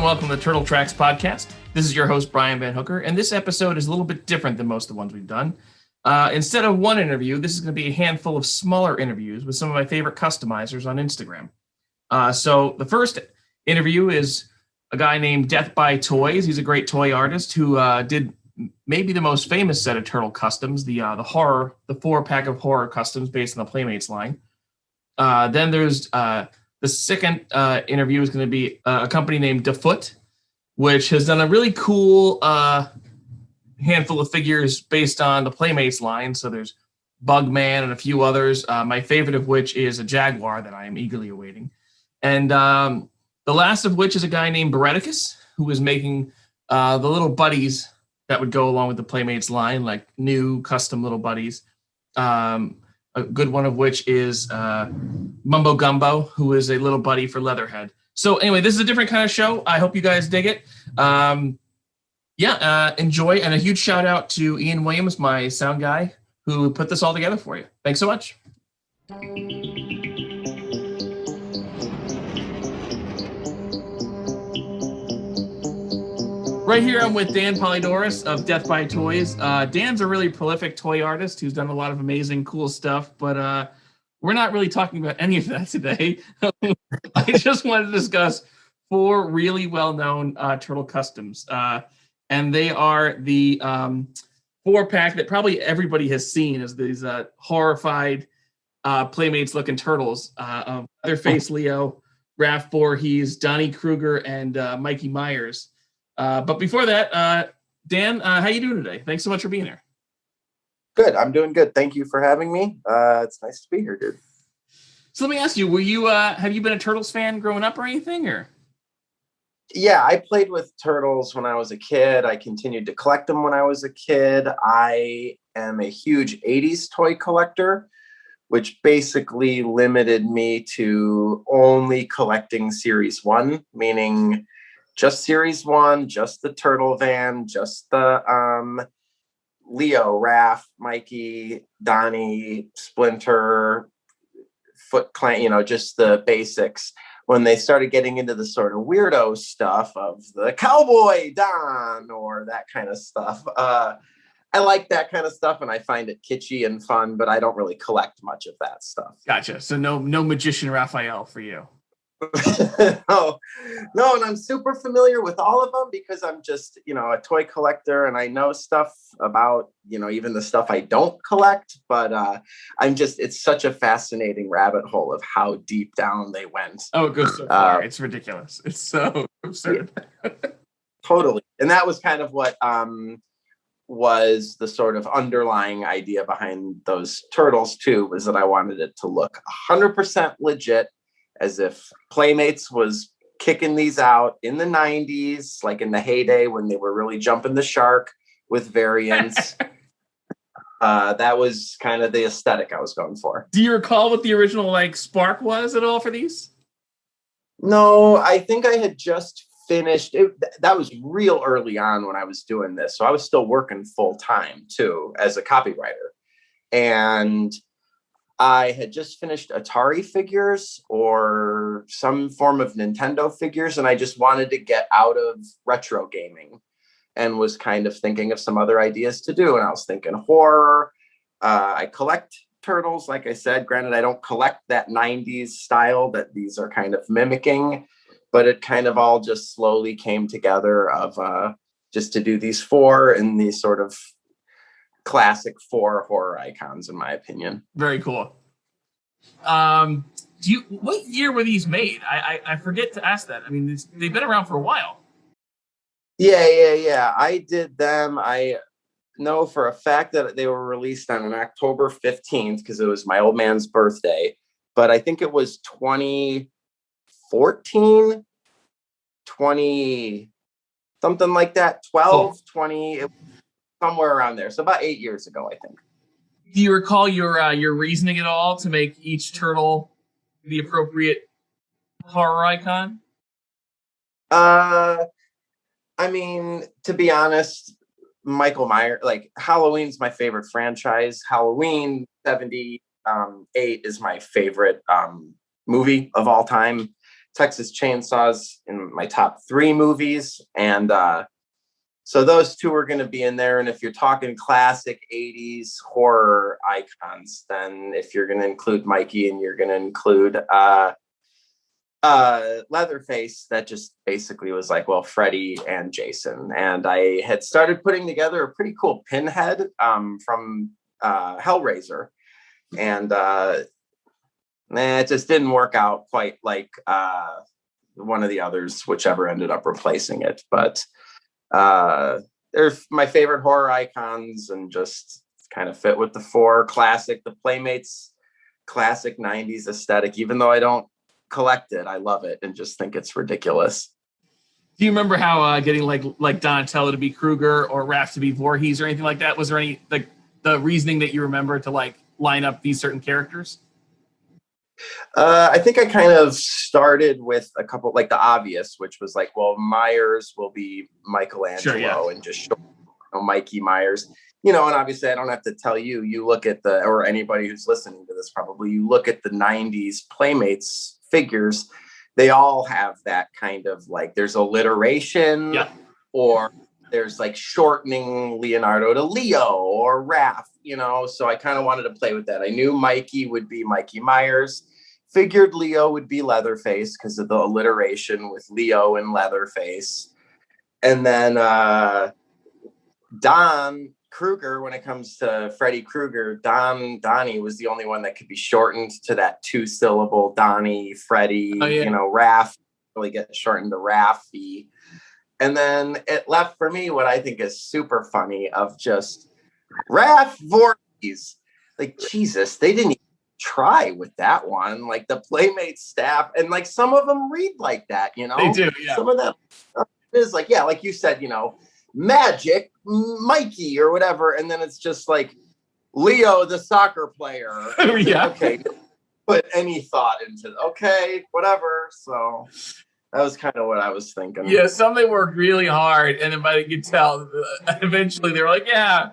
welcome to the Turtle Tracks podcast. This is your host, Brian VanHooker, and this episode is a little bit different than most of the ones we've done. Instead of one interview, this is going to be a handful of smaller interviews with some of my favorite customizers on Instagram. So the first interview is a guy named Death by Toys. He's a great toy artist who did maybe the most famous set of turtle customs, the 4-pack of horror customs based on the Playmates line. Then there's the second interview is going to be a company named DeFoot, which has done a really cool handful of figures based on the Playmates line. So there's Bugman and a few others, my favorite of which is a Jagwar that I am eagerly awaiting. And the last of which is a guy named Barretticus, who is making the little buddies that would go along with the Playmates line, like new custom little buddies. A good one of which is Mumbo Gumbo, who is a little buddy for Leatherhead. So anyway, this is a different kind of show. I hope you guys dig it. Enjoy. And a huge shout out to Ian Williams, my sound guy, who put this all together for you. Thanks so much. Right here, I'm with Dan Polydoros of Death by Toys. Dan's a really prolific toy artist who's done a lot of amazing, cool stuff, but we're not really talking about any of that today. I just wanted to discuss 4 really well-known turtle customs, and they are the 4-pack that probably everybody has seen as these horrified Playmates-looking turtles of Leatherface Leo, Raph Voorhees, Donnie Kruger, and Mikey Myers. But before that, Dan, how you doing today? Thanks so much for being here. Good. I'm doing good. Thank you for having me. It's nice to be here, dude. So let me ask you, have you been a Turtles fan growing up or anything, or? Yeah, I played with Turtles when I was a kid. I continued to collect them when I was a kid. I am a huge 80s toy collector, which basically limited me to only collecting Series 1, meaning just Series 1, just the Turtle Van, just the Leo, Raph, Mikey, Donnie, Splinter, Foot Clan, just the basics. When they started getting into the sort of weirdo stuff of the Cowboy Don or that kind of stuff, I like that kind of stuff and I find it kitschy and fun, but I don't really collect much of that stuff. Gotcha. So no Magician Raphael for you. No, and I'm super familiar with all of them because I'm just, a toy collector and I know stuff about, even the stuff I don't collect, but it's such a fascinating rabbit hole of how deep down they went. Oh, it goes so far. It's ridiculous. It's so absurd. Yeah, totally. And that was kind of what was the sort of underlying idea behind those turtles too, was that I wanted it to look 100% legit, as if Playmates was kicking these out in the 90s, like in the heyday when they were really jumping the shark with variants. That was kind of the aesthetic I was going for. Do you recall what the original spark was at all for these? No, I think I had just finished. That was real early on when I was doing this. So I was still working full time too as a copywriter. And I had just finished Atari figures or some form of Nintendo figures, and I just wanted to get out of retro gaming and was kind of thinking of some other ideas to do. And I was thinking horror. I collect turtles, like I said. Granted, I don't collect that 90s style that these are kind of mimicking, but it kind of all just slowly came together of just to do these 4 in these sort of classic 4 horror icons, in my opinion. Very cool. What year were these made? I forget to ask that. I mean, they've been around for a while. Yeah. I did them. I know for a fact that they were released on October 15th because it was my old man's birthday. But I think it was 2014, 20, something like that, 12, 20, somewhere around there. So about 8 years ago, I think. Do you recall your reasoning at all to make each turtle the appropriate horror icon? I mean, to be honest, Michael Myers, Halloween's my favorite franchise. Halloween 78 is my favorite movie of all time. Texas Chainsaws in my top 3 movies. And so those 2 are going to be in there. And if you're talking classic 80s horror icons, then if you're going to include Mikey and you're going to include Leatherface, that just basically was like, well, Freddy and Jason. And I had started putting together a pretty cool pinhead from Hellraiser. And it just didn't work out quite like one of the others, whichever ended up replacing it. But they're my favorite horror icons and just kind of fit with the 4 classic, the Playmates classic 90s aesthetic. Even though I don't collect it, I love it and just think it's ridiculous. Do you remember how getting like Donatello to be Krueger or Raph to be Voorhees or anything like that? Was there any like the reasoning that you remember to like line up these certain characters? I think I kind of started with a couple, like the obvious, which was like, well, Myers will be Michelangelo. Sure, yeah. And just Mikey Myers, and obviously I don't have to tell you, you look at or anybody who's listening to this, probably you look at the 90s Playmates figures, they all have that kind of like, there's alliteration, yeah, or there's like shortening Leonardo to Leo or Raph, so I kind of wanted to play with that. I knew Mikey would be Mikey Myers, figured Leo would be Leatherface because of the alliteration with Leo and Leatherface. And then Don Krueger, when it comes to Freddy Krueger, Donnie was the only one that could be shortened to that 2-syllable Donnie, Freddy, Raph really get shortened to Raffy. And then it left for me what I think is super funny of just Raph Voorhees. Like, Jesus, they didn't even try with that one. Like the Playmates staff, and like some of them read like that, They do, yeah. Some of them is like, yeah, like you said, Magic Mikey or whatever, and then it's just like Leo the soccer player. Yeah. Okay, put any thought into okay, whatever. So that was kind of what I was thinking. Yeah, some they worked really hard, and then you could tell eventually they were like, yeah,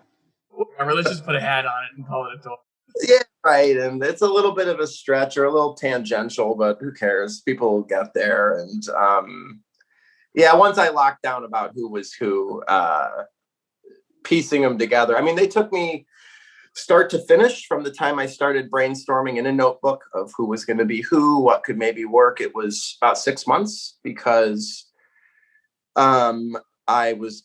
whatever, let's just put a hat on it and call it a toy. Yeah, right. And it's a little bit of a stretch or a little tangential, but who cares? People will get there. And yeah, once I locked down about who was who, piecing them together. I mean, they took me start to finish from the time I started brainstorming in a notebook of who was going to be who, what could maybe work. It was about 6 months because I was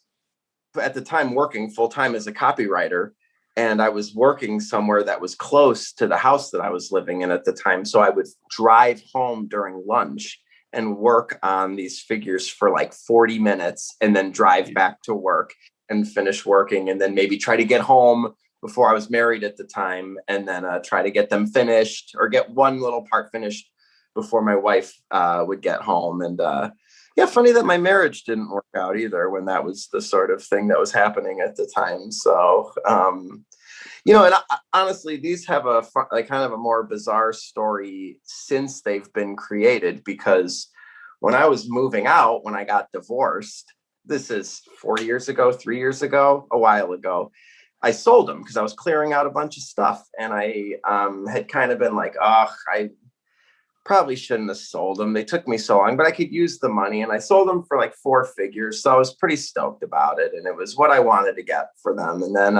at the time working full time as a copywriter, and I was working somewhere that was close to the house that I was living in at the time. So I would drive home during lunch and work on these figures for like 40 minutes and then drive back to work and finish working, and then maybe try to get home before I was married at the time, and then try to get them finished or get one little part finished before my wife would get home. And yeah, funny that my marriage didn't work out either when that was the sort of thing that was happening at the time. So, and honestly, these have a kind of a more bizarre story since they've been created, because when I was moving out, when I got divorced, this is 4 years ago, 3 years ago, a while ago, I sold them because I was clearing out a bunch of stuff. And I had kind of been like, I probably shouldn't have sold them. They took me so long, but I could use the money. And I sold them for like 4 figures. So I was pretty stoked about it. And it was what I wanted to get for them. And then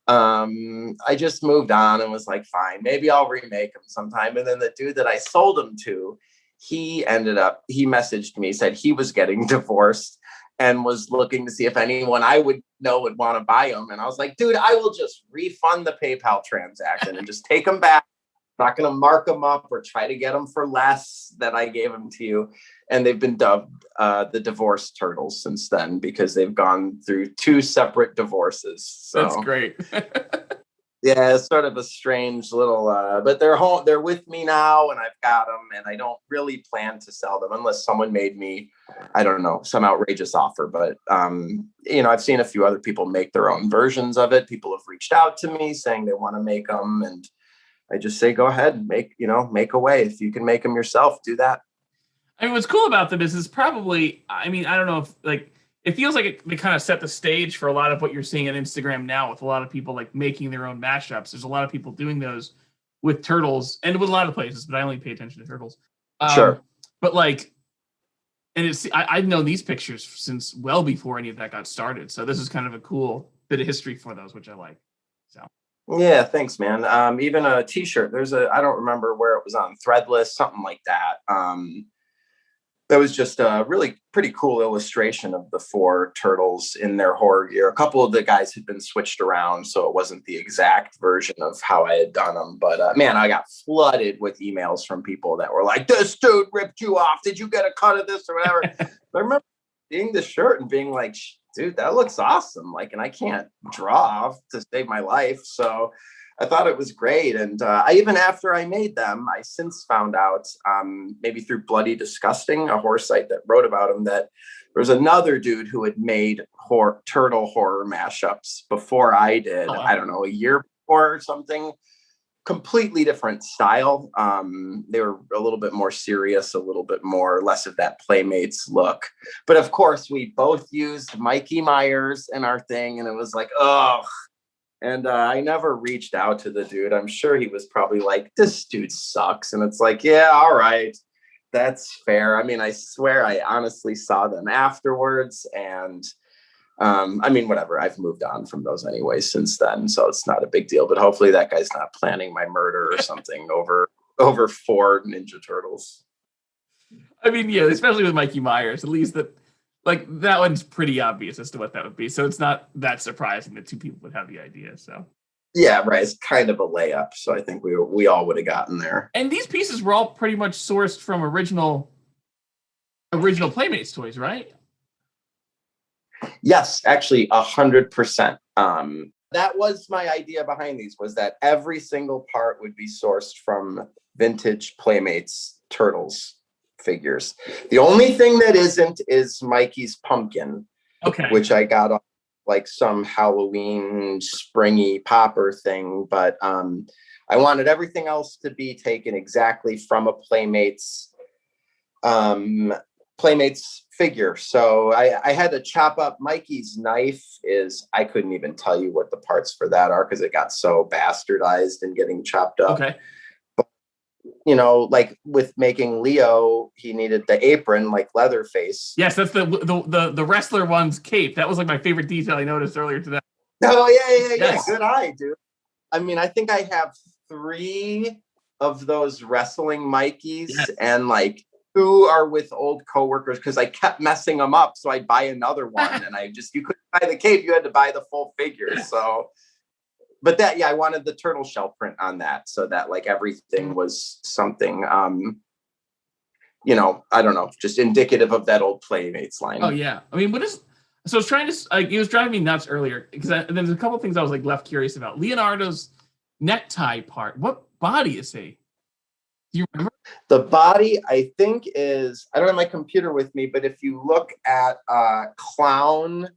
I just moved on and was like, fine, maybe I'll remake them sometime. And then the dude that I sold them to, he messaged me, said he was getting divorced and was looking to see if anyone I would know would want to buy them. And I was like, dude, I will just refund the PayPal transaction and just take them back. I'm not going to mark them up or try to get them for less than I gave them to you. And they've been dubbed the Divorce Turtles since then, because they've gone through 2 separate divorces. So that's great. Yeah, it's sort of a strange little, but they're home. They're with me now, and I've got them, and I don't really plan to sell them unless someone made me, I don't know, some outrageous offer. But, I've seen a few other people make their own versions of it. People have reached out to me saying they want to make them, and I just say, go ahead, make away. If you can make them yourself, do that. I mean, what's cool about them is probably, I don't know if it feels like they kind of set the stage for a lot of what you're seeing on Instagram now, with a lot of people like making their own mashups. There's a lot of people doing those with Turtles and with a lot of places, but I only pay attention to Turtles. Sure. But like, and I've known these pictures since well before any of that got started. So this is kind of a cool bit of history for those, which I like. So Yeah, thanks, man. Even a T-shirt. I don't remember where it was on, Threadless, something like that. That was just a really pretty cool illustration of the 4 turtles in their horror gear. A couple of the guys had been switched around, so it wasn't the exact version of how I had done them. But man, I got flooded with emails from people that were like, "This dude ripped you off. Did you get a cut of this or whatever?" I remember seeing the shirt and being like, "Dude, that looks awesome!" Like, and I can't draw to save my life, so I thought it was great. And I even after I made them, I since found out, maybe through Bloody Disgusting, a horror site that wrote about them, that there was another dude who had made turtle horror mashups before I did. Oh, wow. I don't know, a year before or something. Completely different style. They were a little bit more serious, a little bit more, less of that Playmates look. But of course, we both used Mikey Myers in our thing, and it was like, oh. And I never reached out to the dude. I'm sure he was probably like, "This dude sucks." And it's like, yeah, all right, that's fair. I mean, I swear I honestly saw them afterwards. And I mean, whatever. I've moved on from those anyway since then, so it's not a big deal. But hopefully that guy's not planning my murder or something over 4 Ninja Turtles. I mean, yeah, especially with Mikey Myers, at least that one's pretty obvious as to what that would be. So it's not that surprising that 2 people would have the idea. So yeah, right. It's kind of a layup. So I think we all would have gotten there. And these pieces were all pretty much sourced from original Playmates toys, right? Yes, actually 100%. That was my idea behind these, was that every single part would be sourced from vintage Playmates Turtles figures. The only thing that isn't is Mikey's pumpkin, okay, which I got off like some Halloween springy popper thing. But I wanted everything else to be taken exactly from a Playmates figure. So I had to chop up Mikey's knife. I couldn't even tell you what the parts for that are because it got so bastardized and getting chopped up. Okay. You know, like with making Leo, he needed the apron, like Leatherface. Yes, that's the wrestler one's cape. That was like my favorite detail I noticed earlier today. Oh yeah. Yes. Good eye, dude. I mean, I think I have 3 of those wrestling Mikeys, yes. And like 2 are with old coworkers because I kept messing them up. So I'd buy another one, and you couldn't buy the cape; you had to buy the full figure. So. But that, yeah, I wanted the turtle shell print on that so that like everything was something, you know, I don't know, just indicative of that old Playmates line. Oh, yeah. I mean, so I was trying to, it was driving me nuts earlier because there's a couple of things I was like left curious about. Leonardo's necktie part, what body is he? Do you remember? The body, I think, is, I don't have my computer with me, but if you look at Clown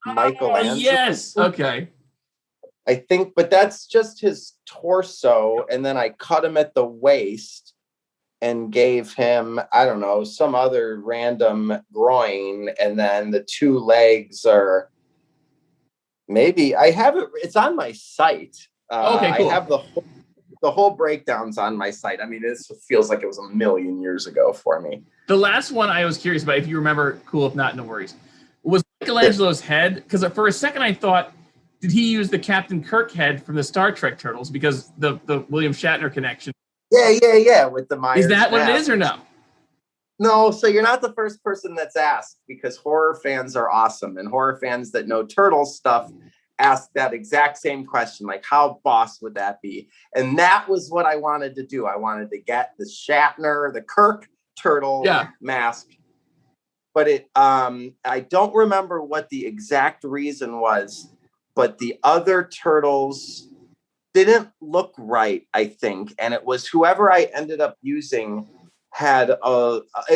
Michelangelo. Yes, okay. I think, but that's just his torso. And then I cut him at the waist and gave him, I don't know, some other random groin. And then the 2 legs are maybe, I have it, it's on my site. Okay, cool. I have the whole breakdowns on my site. I mean, this feels like it was a million years ago for me. The last one I was curious about, if you remember, cool, if not, no worries, was Michelangelo's head. Because for a second I thought, did he use the Captain Kirk head from the Star Trek Turtles because the William Shatner connection? Yeah, with the Myers. Is that what it is or no? No, so you're not the first person that's asked, because horror fans are awesome, and horror fans that know Turtles stuff ask that exact same question, like how boss would that be? And that was what I wanted to do. I wanted to get the Shatner, the Kirk turtle mask. But I don't remember what the exact reason was. But the other turtles didn't look right, I think. And it was whoever I ended up using it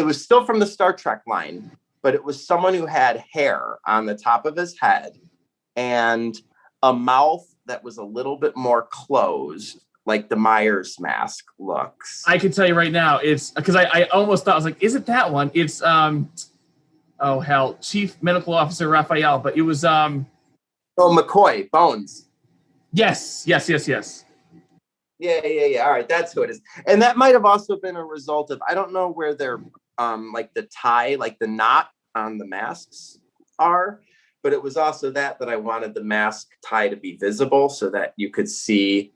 was still from the Star Trek line, but it was someone who had hair on the top of his head and a mouth that was a little bit more closed, like the Myers mask looks. I can tell you right now, it's because I almost thought, I was like, is it that one? It's, Chief Medical Officer Raphael, but it was... Oh, McCoy, Bones. Yes. Yeah. All right, that's who it is. And that might have also been a result of, I don't know where their like the tie, like the knot on the masks are, but it was also that I wanted the mask tie to be visible so that you could see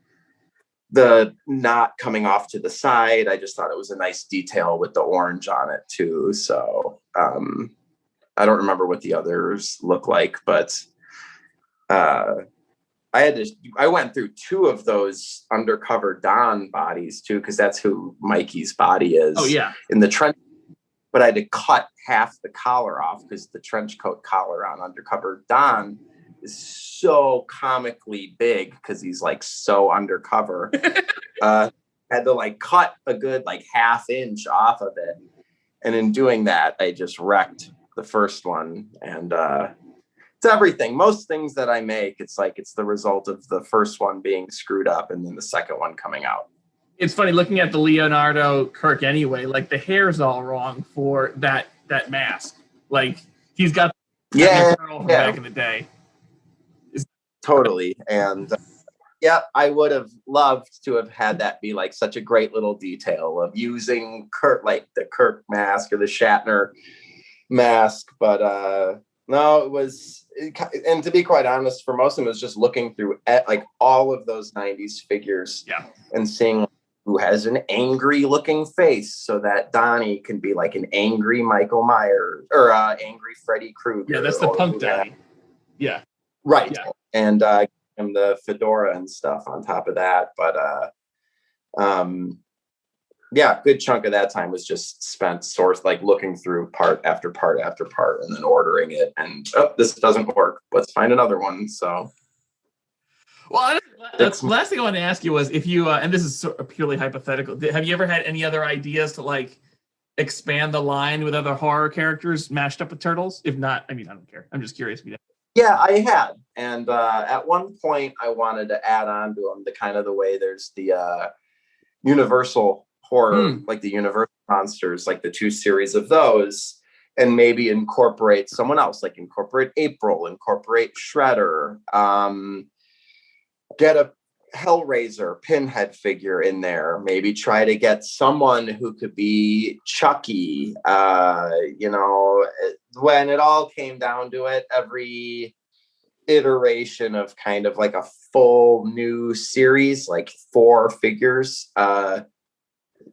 the knot coming off to the side. I just thought it was a nice detail with the orange on it too. So I don't remember what the others look like, but I went through 2 of those undercover Don bodies too, because that's who Mikey's body is. Oh yeah. In the trench, but I had to cut half the collar off because the trench coat collar on undercover Don is so comically big because he's like so undercover. Had to like cut a good like ½ inch off of it. And in doing that, I just wrecked the first one. And it's everything. Most things that I make, it's the result of the first one being screwed up and then the second one coming out. It's funny looking at the Leonardo Kirk anyway, like the hair's all wrong for that mask. Like he's got from back in the day. Totally. And I would have loved to have had that be like such a great little detail of using Kirk, like the Kirk mask or the Shatner mask. But no, it was, and to be quite honest, for most of them, it was just looking through like all of those 90s figures and seeing who has an angry looking face so that Donnie can be like an angry Michael Myers or angry Freddy Krueger. Yeah, that's the punk Donnie. Yeah. Right. Yeah. And and the fedora and stuff on top of that. But good chunk of that time was just spent like looking through part after part after part and then ordering it. And this doesn't work. Let's find another one. So. Well, that's the last thing I wanted to ask you was if you, and this is purely hypothetical, have you ever had any other ideas to like expand the line with other horror characters mashed up with turtles? If not, I mean, I don't care. I'm just curious. Yeah, I had. And at one point I wanted to add on to them the way there's the Universal horror, like the Universal monsters, like the 2 series of those, and maybe incorporate someone else, like incorporate April, incorporate Shredder, get a Hellraiser Pinhead figure in there, maybe try to get someone who could be Chucky. When it all came down to it, every iteration of kind of like a full new series, like 4 figures,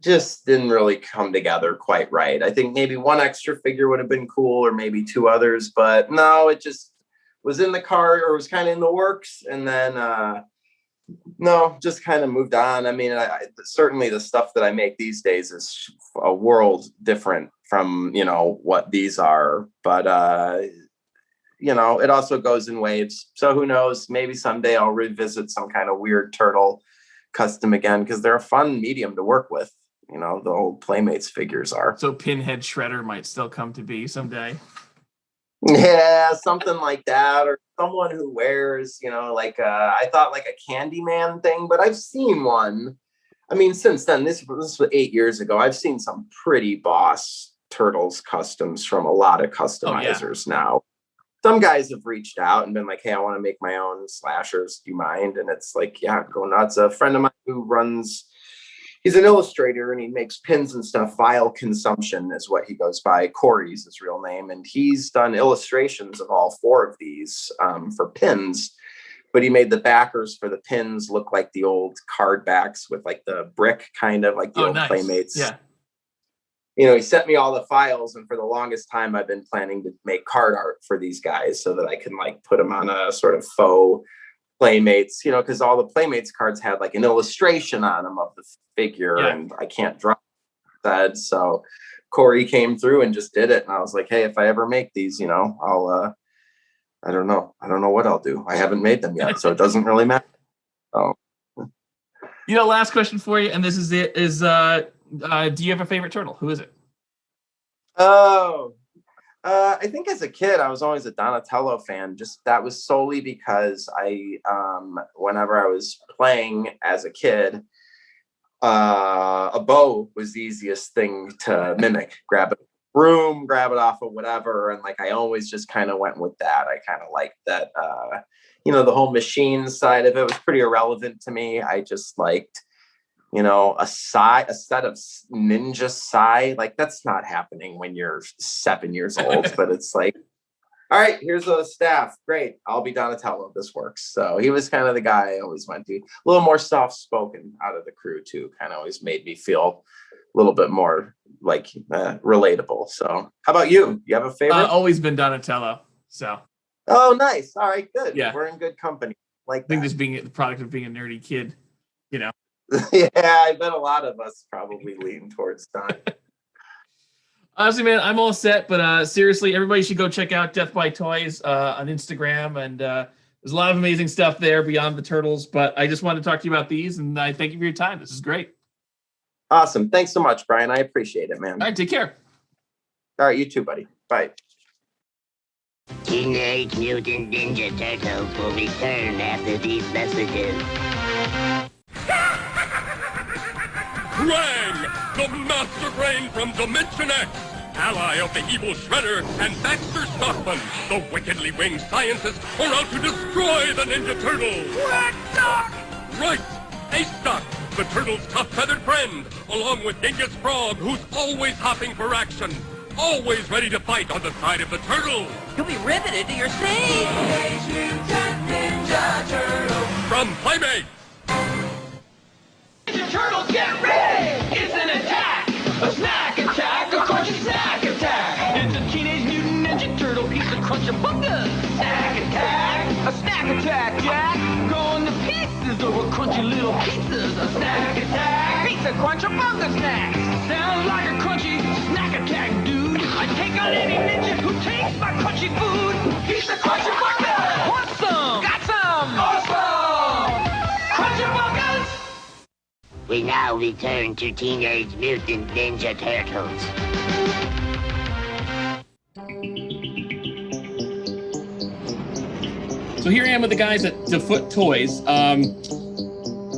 just didn't really come together quite right. I think maybe 1 extra figure would have been cool, or maybe 2 others, but no, it just was in the cart or was kind of in the works. And then, no, just kind of moved on. I mean, certainly the stuff that I make these days is a world different from, what these are. But, it also goes in waves. So who knows? Maybe someday I'll revisit some kind of weird turtle custom again, because they're a fun medium to work with. The old Playmates figures are. So Pinhead Shredder might still come to be someday. Yeah, something like that, or someone who wears, I thought like a Candyman thing, but I've seen one. I mean, since then, this was 8 years ago. I've seen some pretty boss Turtles customs from a lot of customizers now. Some guys have reached out and been like, "Hey, I want to make my own slashers. Do you mind?" And it's like, yeah, go nuts. A friend of mine who he's an illustrator and he makes pins and stuff. Vile Consumption is what he goes by. Corey's his real name. And he's done illustrations of all 4 of these for pins. But he made the backers for the pins look like the old card backs with like the brick, kind of like the old nice. Playmates. Yeah. He sent me all the files. And for the longest time, I've been planning to make card art for these guys so that I can like put them on a sort of faux Playmates, because all the Playmates cards had like an illustration on them of the figure, and I can't draw that. So Corey came through and just did it, and I was like, hey, if I ever make these, I'll I don't know what I'll do. I haven't made them yet, so it doesn't really matter. Oh, last question for you, and this is it: is do you have a favorite turtle? Who is it? Oh. I think as a kid, I was always a Donatello fan. Just that was solely because whenever I was playing as a kid, a bow was the easiest thing to mimic. Grab a broom, grab it off of whatever, and like I always just kind of went with that. I kind of liked that. The whole machine side of it was pretty irrelevant to me. I just liked a set of ninja sai. Like, that's not happening when you're 7 years old, but it's like, all right, here's a staff. Great. I'll be Donatello. This works. So he was kind of the guy I always went to. A little more soft-spoken out of the crew, too. Kind of always made me feel a little bit more like relatable. So how about you? You have a favorite? Always been Donatello. So. Oh, nice. All right, good. Yeah. We're in good company. Like, I think this being the product of being a nerdy kid, Yeah, I bet a lot of us probably lean towards Don. Honestly, man, I'm all set, but seriously, everybody should go check out Death by Toys on Instagram, and there's a lot of amazing stuff there beyond the Turtles, but I just wanted to talk to you about these, and I thank you for your time. This is great. Awesome. Thanks so much, Brian. I appreciate it, man. All right, take care. All right, you too, buddy. Bye. Teenage Mutant Ninja Turtles will return after these messages. Krang, the master brain from Dimension X, ally of the evil Shredder and Baxter Stockman, the wickedly winged scientists are out to destroy the Ninja Turtles. What, Doc? Right, Ace Doc, the Turtles' tough-feathered friend, along with Dingus Frog, who's always hopping for action, always ready to fight on the side of the Turtles. You'll be riveted to your seat. Teenage Mutant Ninja Turtles. From Playmates. Ninja Turtles, get ready! It's an attack! A snack attack! A crunchy snack attack! It's a Teenage Mutant Ninja Turtle piece of crunch-a-bunga! Snack attack! A snack attack, Jack! Going to pieces over crunchy little pizzas! A snack attack! Pizza crunch-a-bunga snacks! Sounds like a crunchy snack attack, dude! I take on any ninja who takes my crunchy food! Pizza crunch-a-bunga! Want some? Got some! Awesome! Crunch-a-bungas! We now return to Teenage Mutant Ninja Turtles. So here I am with the guys at DeFoot Toys.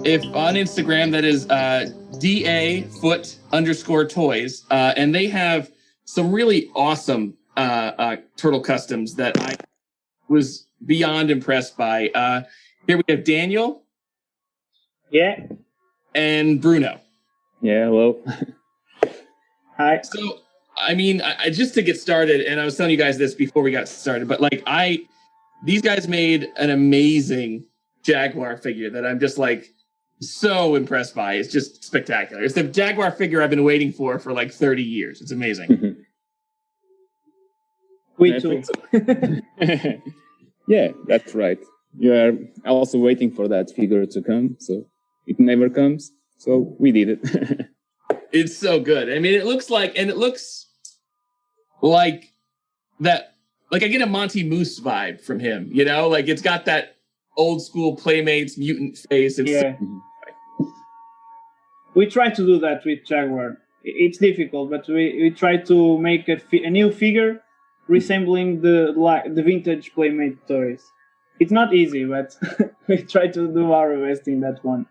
If on Instagram, that is DA_foot_toys. And they have some really awesome turtle customs that I was beyond impressed by. Here we have Daniel. Yeah. And Bruno. Yeah, hello. Hi. So, I mean, I just to get started, and I was telling you guys this before we got started, but like these guys made an amazing Jagwar figure that I'm just like so impressed by. It's just spectacular. It's the Jagwar figure I've been waiting for like 30 years. It's amazing. We too. Yeah, that's right. You are also waiting for that figure to come, so it never comes. So we did it. It's so good. I mean, it looks like that. Like I get a Monty Moose vibe from him, you know? Like it's got that old school Playmates mutant face. Yeah. We try to do that with Jagwar. It's difficult, but we try to make a new figure resembling the vintage Playmate toys. It's not easy, but we try to do our best in that one.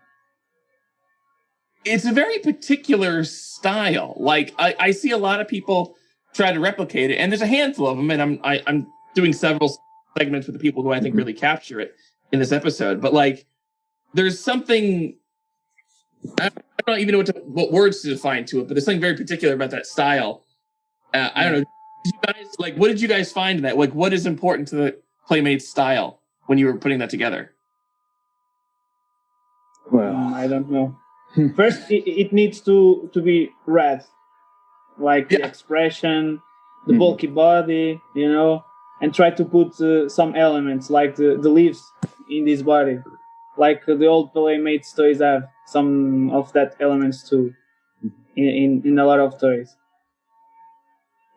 It's a very particular style. Like I see a lot of people try to replicate it, and there's a handful of them, and I'm doing several segments with the people who I think really capture it in this episode. But like, there's something I don't even know what words to define to it, but there's something very particular about that style. I don't know. Did you guys, like, what did you guys find in that? Like, what is important to the Playmates style when you were putting that together? Well, I don't know. First, it needs to be red. Like the expression, the bulky body, you know, and try to put some elements like the leaves in this body, like the old Playmates toys have some of that elements too, in a lot of toys.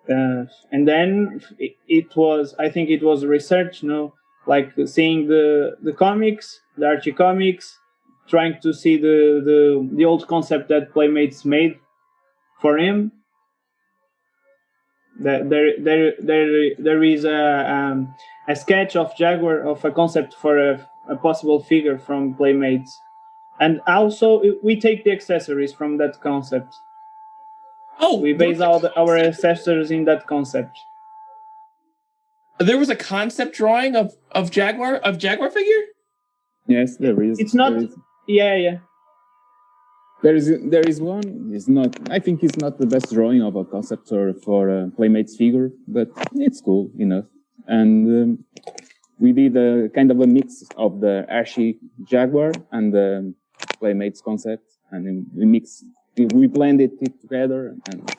And then I think it was research, you know, like seeing the comics, the Archie comics, trying to see the old concept that Playmates made for him. There is a sketch of Jagwar of a concept for a possible figure from Playmates, and also we take the accessories from that concept. Oh, we base all our accessories in that concept. There was a concept drawing of Jagwar figure. Yes, there is. It's not. There is. Yeah. There is one. It's not. I think it's not the best drawing of a concept or for a Playmates figure, but it's cool enough. And we did a kind of a mix of the Hershey Jagwar and the Playmates concept, and then we blended it together and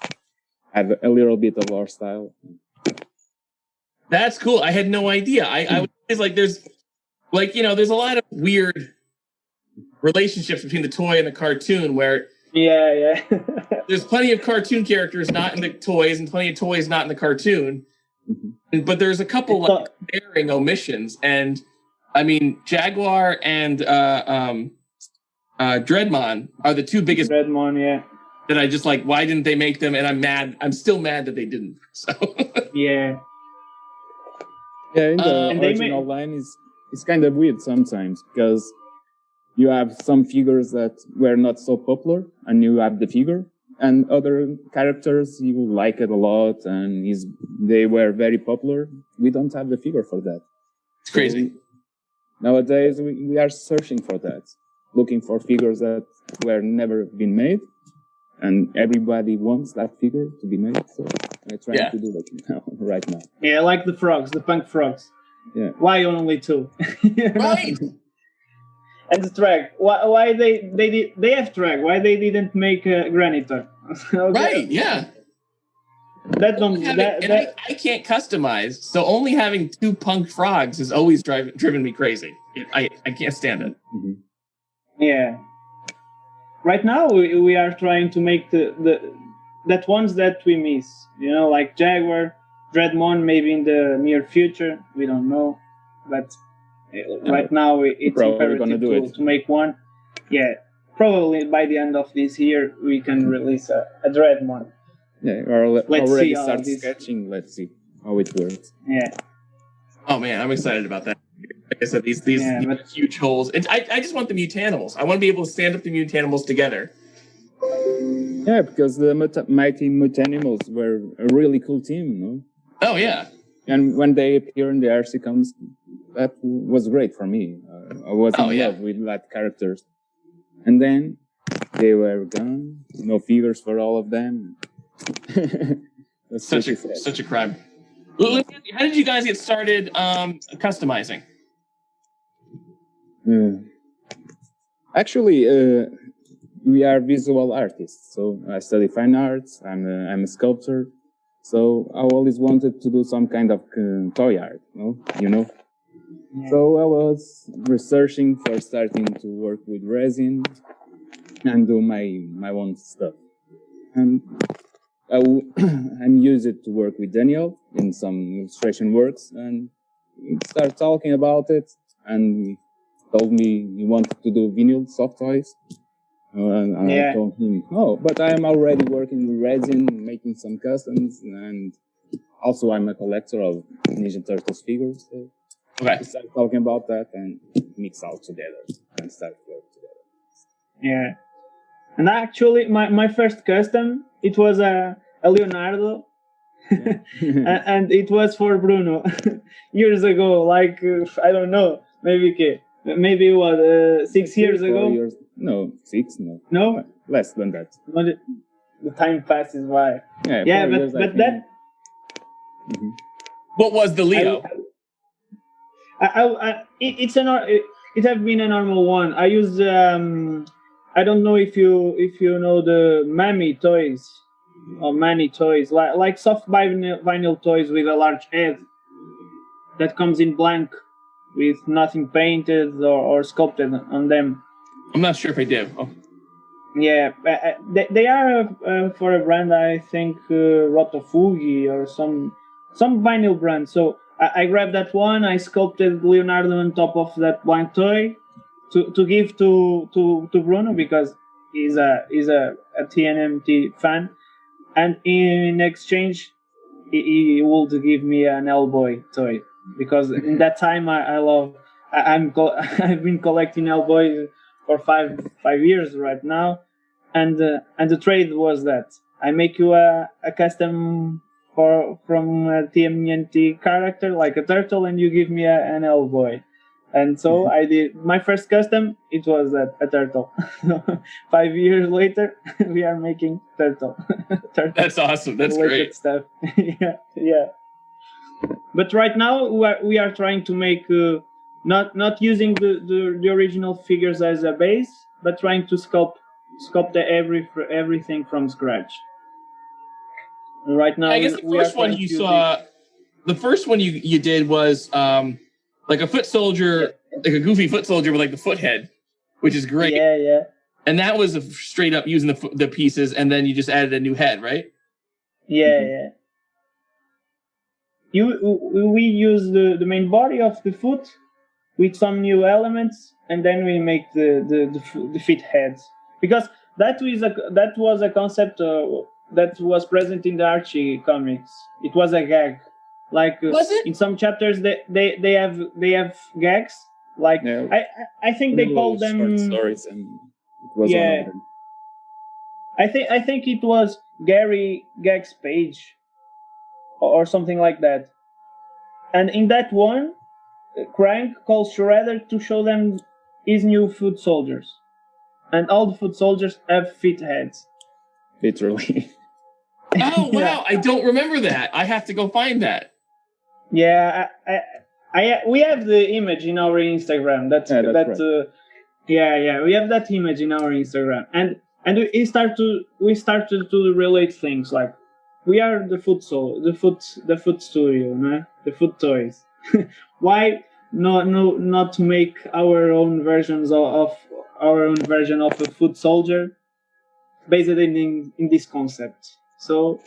have a little bit of our style. That's cool. I had no idea. I was always like, there's a lot of weird relationships between the toy and the cartoon where there's plenty of cartoon characters not in the toys and plenty of toys not in the cartoon. Mm-hmm. But there's a couple like glaring omissions. And I mean, Jagwar and Dreadmon are the two biggest. Dreadmon, yeah. That I just like, why didn't they make them? And I'm mad. I'm still mad that they didn't. So yeah. Yeah, in the original line it's kind of weird sometimes because you have some figures that were not so popular and you have the figure, and other characters you like it a lot and they were very popular. We don't have the figure for that. It's crazy. So nowadays we are searching for that, looking for figures that were never been made, and everybody wants that figure to be made. So I'm trying to do that right now. Yeah, like the frogs, the punk frogs. Yeah. Why only two? Right. And the track. Why they have track? Why they didn't make Granitor? Okay. Right. Yeah. I can't customize, so only having two punk frogs has always driven me crazy. I can't stand it. Mm-hmm. Yeah. Right now we are trying to make that ones that we miss. You know, like Jagwar, Dreadmon, maybe in the near future. We don't know, but right now it's imperative to make one. Yeah, probably by the end of this year we can release a Dreadmon. Yeah, or already start sketching. Let's see how it works. Yeah. Oh man, I'm excited about that. Like I said, these huge holes. And I just want the Mutanimals. I want to be able to stand up the Mutanimals together. Yeah, because the Mighty Mutanimals were a really cool team, no? Oh yeah. And when they appear in the RC that was great for me. I was in love with that characters. And then they were gone. No figures for all of them. Such a crime. How did you guys get started customizing? Actually, we are visual artists. So I study fine arts. I'm a sculptor. So I always wanted to do some kind of toy art, you know. Yeah. So I was researching for starting to work with resin and do my own stuff. And I'm used to work with Daniel in some illustration works, and we started talking about it, and he told me he wanted to do vinyl soft toys. And I told him, but I am already working with resin, making some customs, and also I'm a collector of Ninja Turtles figures. So we started talking about that and mix all together and start work together. Yeah. And actually, my first custom, it was a Leonardo, and it was for Bruno years ago. Like I don't know, maybe it was 6 years ago. 4 years. No, 6. No, less than that. The time passes by. Yeah, but that. Mm-hmm. What was the Leo? It have been a normal one. I used I don't know if you know the Mammy toys or Manny toys, like soft vinyl toys with a large head that comes in blank with nothing painted or sculpted on them. I'm not sure if I do. Oh. Yeah, they are for a brand, I think Rotofugi or some vinyl brand. So I grabbed that one. I sculpted Leonardo on top of that blank toy to give to Bruno because he's a TMNT fan, and in exchange he would give me an Hellboy toy because in that time I've been collecting Hellboy for five years right now, and the trade was that I make you a custom from a TMNT character like a turtle, and you give me an Hellboy. And so I did my first custom. It was a turtle. 5 years later, we are making turtle. That's awesome. That's great stuff. yeah. But right now we are trying to make not using the original figures as a base, but trying to sculpt everything from scratch. Right now, I guess the first one you saw, the first one you did was like a foot soldier, like a goofy foot soldier with like the foot head, which is great. Yeah. And that was straight up using the pieces, and then you just added a new head, right? Yeah. We use the main body of the foot with some new elements, and then we make the feet heads, because that was a concept that was present in the Archie comics. It was a gag, like in some chapters they have gags. Like I think they called them short stories, and it was one of them. I think it was Gary Gag's page or something like that. And in that one, Crank calls Shredder to show them his new foot soldiers. And all the foot soldiers have feet heads. Literally. Oh, wow. I don't remember that. I have to go find that. Yeah, we have the image in our Instagram. That's right. We have that image in our Instagram. And we started to relate things like, we are the foot studio, no? The foot toys. Why not make our own versions of a foot soldier based in this concept? So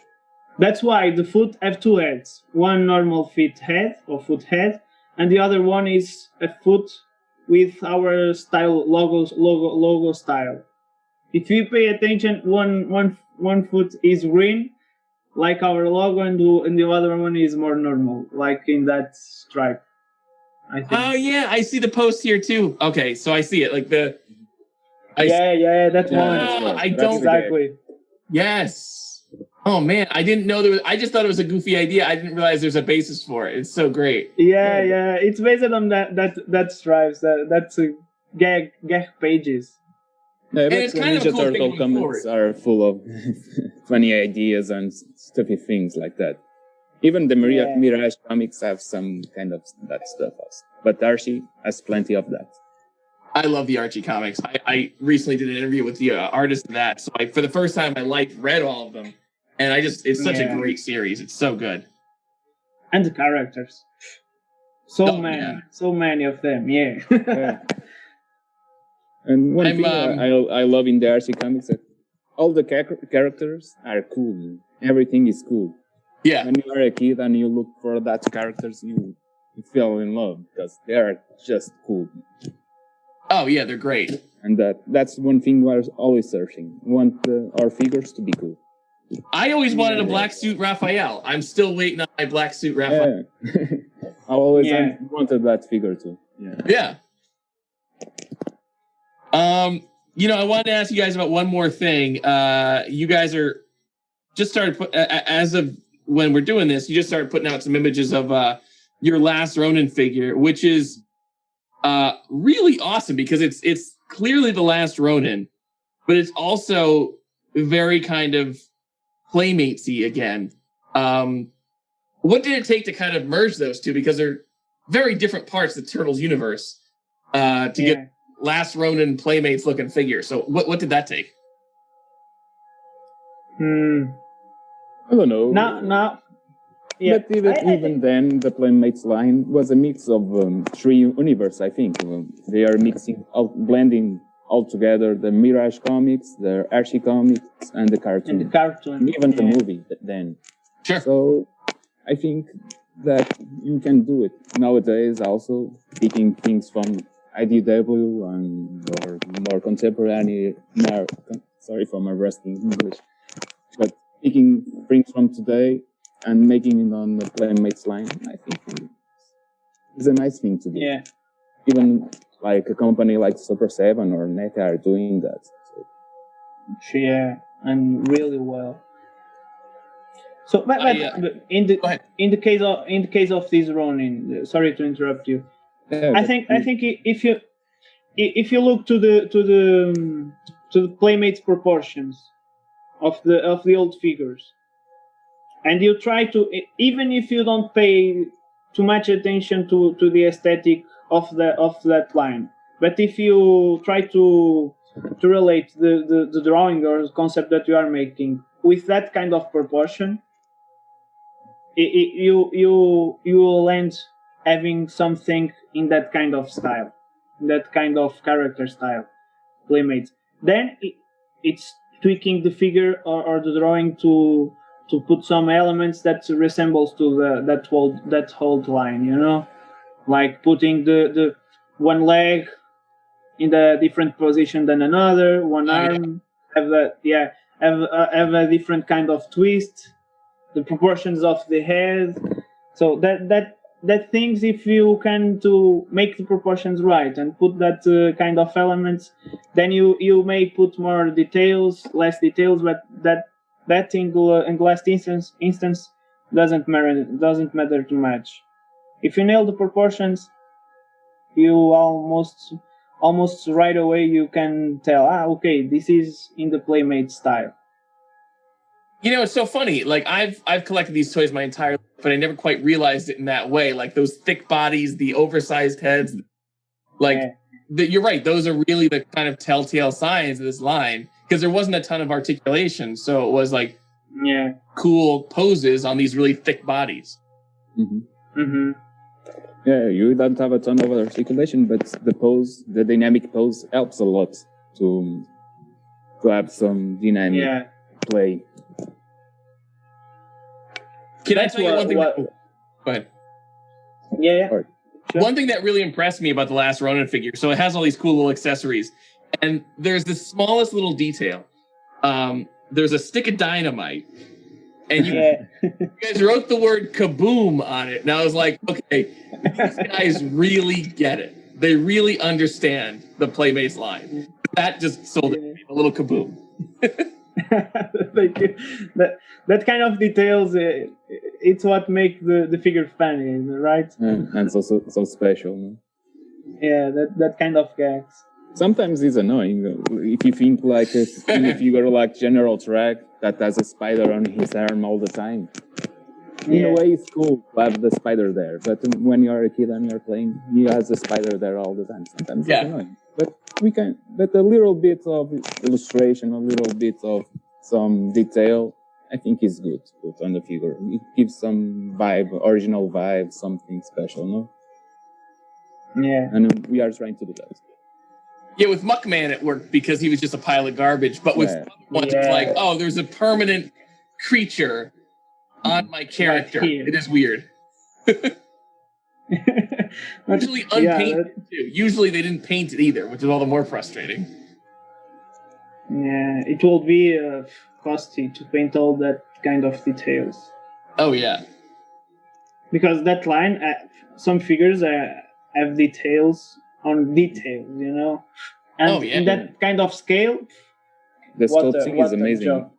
that's why the foot have two heads. One normal foot head, and the other one is a foot with our style logo style. If you pay attention, one foot is green, like our logo, and the other one is more normal, like in that stripe. I think. Oh yeah, I see the post here too. Okay, so I see it like the. That's one. I don't exactly. Yes. Oh man, I didn't know there was. I just thought it was a goofy idea. I didn't realize there's a basis for it. It's so great. Yeah. It's based on that stripes. That's gag pages. Yeah, and it's kind Ninja of a cool Turtle comics are full of funny ideas and stuffy things like that. Even the Mirage comics have some kind of that stuff also. But Archie has plenty of that. I love the Archie comics. I recently did an interview with the artist of that. So for the first time in my life, read all of them. And it's such a great series. It's so good. And the characters. So many of them, yeah. And one thing I love in the Archie comics that all the characters are cool. Everything is cool. Yeah. When you are a kid and you look for that characters, you feel in love because they are just cool. Oh yeah, they're great. And that's one thing we're always searching. We want our figures to be cool. I always wanted a black suit Raphael. I'm still waiting on my black suit Raphael. Yeah. I always wanted that figure too. Yeah. I wanted to ask you guys about one more thing. You guys are just started as of when we're doing this, you just started putting out some images of your last Ronin figure, which is really awesome because it's clearly the last Ronin, but it's also very kind of Playmatesy again. What did it take to kind of merge those two? Because they're very different parts of the Turtles universe to get last Ronin Playmates looking figure. So what did that take? I don't know. No. Yeah. But even then, the Playmates line was a mix of three universes, I think. They are blending all together the Mirage comics, the Archie comics, and the cartoon. And the cartoon. Even the movie then. Sure. So I think that you can do it nowadays also, picking things from IDW or more contemporary, sorry for my rusty English, but picking things from today and making it on the Playmates line, I think is a nice thing to do. Yeah. Even like a company like Super 7 or NECA are doing that. So. Yeah, and really well. So, but in the case of this Ronin, sorry to interrupt you. Yeah, I think if you look to the Playmates proportions of the old figures, and you try to, even if you don't pay too much attention to the aesthetic of that line, but if you try to relate the drawing or the concept that you are making with that kind of proportion, you will end having something in that kind of style, that kind of character style, Playmates. Then it's tweaking the figure or the drawing to put some elements that resembles to that whole line, you know, like putting the one leg in a different position than another, one arm have a different kind of twist, the proportions of the head. So that things, if you can to make the proportions right and put that kind of elements, then you may put more details, less details, but that in the last instance doesn't matter too much. If you nail the proportions, you almost right away you can tell, okay, this is in the Playmate style. You know, it's so funny. Like I've collected these toys my entire life, but I never quite realized it in that way. Like those thick bodies, the oversized heads. Like you're right; those are really the kind of telltale signs of this line, because there wasn't a ton of articulation, so it was like cool poses on these really thick bodies. Mm-hmm. Mm-hmm. Yeah, you don't have a ton of articulation, but the dynamic pose helps a lot to have some dynamic play. Can I tell you one thing? Go ahead. Yeah. Sure. One thing that really impressed me about the last Ronin figure, so it has all these cool little accessories, and there's the smallest little detail. There's a stick of dynamite, and you guys wrote the word kaboom on it, and I was like, okay, these guys really get it. They really understand the Playmates line. That just sold it, a little kaboom. that kind of details, it's what makes the figure funny, right? And so special. No? Yeah, that kind of gags. Sometimes it's annoying if you think like a figure like General Track that has a spider on his arm all the time. In a way, it's cool to have the spider there, but when you're a kid and you're playing, he has a spider there all the time. Sometimes it's annoying. But a little bit of illustration, a little bit of some detail, I think is good to put on the figure. It gives some vibe, original vibe, something special, no? Yeah. And we are trying to do that. Yeah, with Muckman it worked because he was just a pile of garbage, but with other ones it's like, oh, there's a permanent creature on my character. It is weird. Usually unpainted too. Usually they didn't paint it either, which is all the more frustrating. Yeah, it will be costly to paint all that kind of details. Oh yeah, because that line, some figures have details on details, you know, and in that kind of scale, the sculpting is amazing.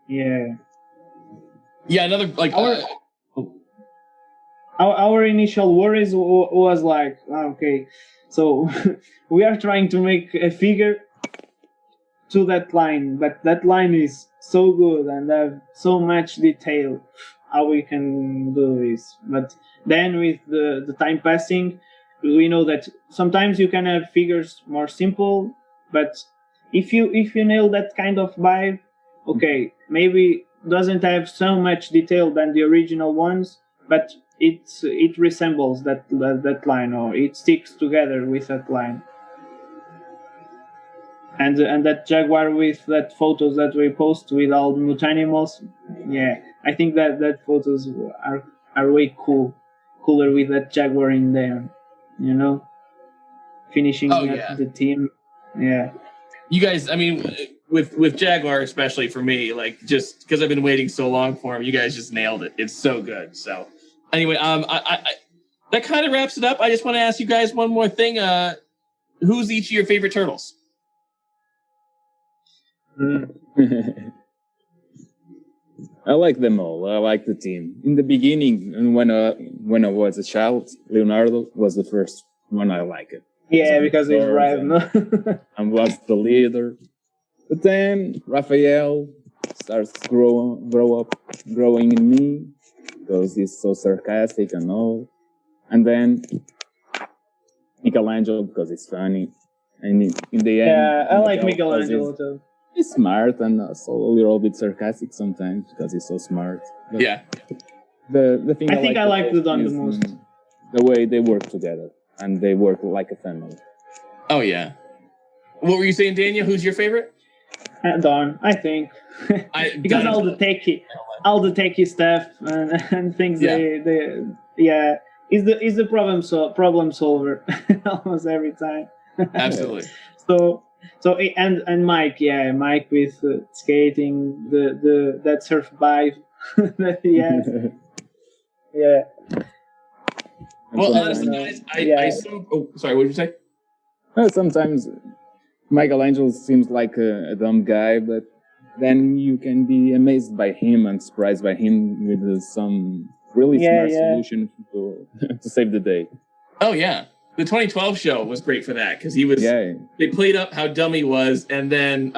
Yeah, another like. Our initial worries was like, okay, so we are trying to make a figure to that line, but that line is so good and have so much detail. How we can do this? But then with the time passing, we know that sometimes you can have figures more simple, but if you nail that kind of vibe, okay, maybe doesn't have so much detail than the original ones, but it resembles that line, or it sticks together with that line. And that Jagwar with that photos that we post with all the mutant animals, I think that photos are way cooler with that Jagwar in there, you know, finishing the team. Yeah, you guys, I mean, with Jagwar especially for me, like just because I've been waiting so long for him, you guys just nailed it. It's so good. So. Anyway, I that kind of wraps it up. I just want to ask you guys one more thing. Who's each of your favorite turtles? I like them all. I like the team. In the beginning, and when I was a child, Leonardo was the first when I like it. Yeah, because he's right. and, No? and was the leader. But then Raphael starts growing in me because he's so sarcastic and all. And then Michelangelo because he's funny. And in the end, Yeah, I like Miguel, 'cause Michelangelo too. he's smart and also a little bit sarcastic sometimes because he's so smart. But Yeah. The thing I think I like the Don the is, most. The way they work together and they work like a family. Oh yeah. What were you saying, Daniel? Who's your favorite? Don, I think. Because Don all the techie stuff and things Yeah. is the problem solver almost every time. Absolutely. So and Mike with skating that surf vibe that he has. Yeah. Well, honestly, guys, I assume. Oh, sorry. What did you say? Sometimes Michelangelo seems like a dumb guy, but then you can be amazed by him and surprised by him with some really smart solution to save the day. Oh yeah, the 2012 show was great for that because he was. Yeah. They played up how dumb he was, and then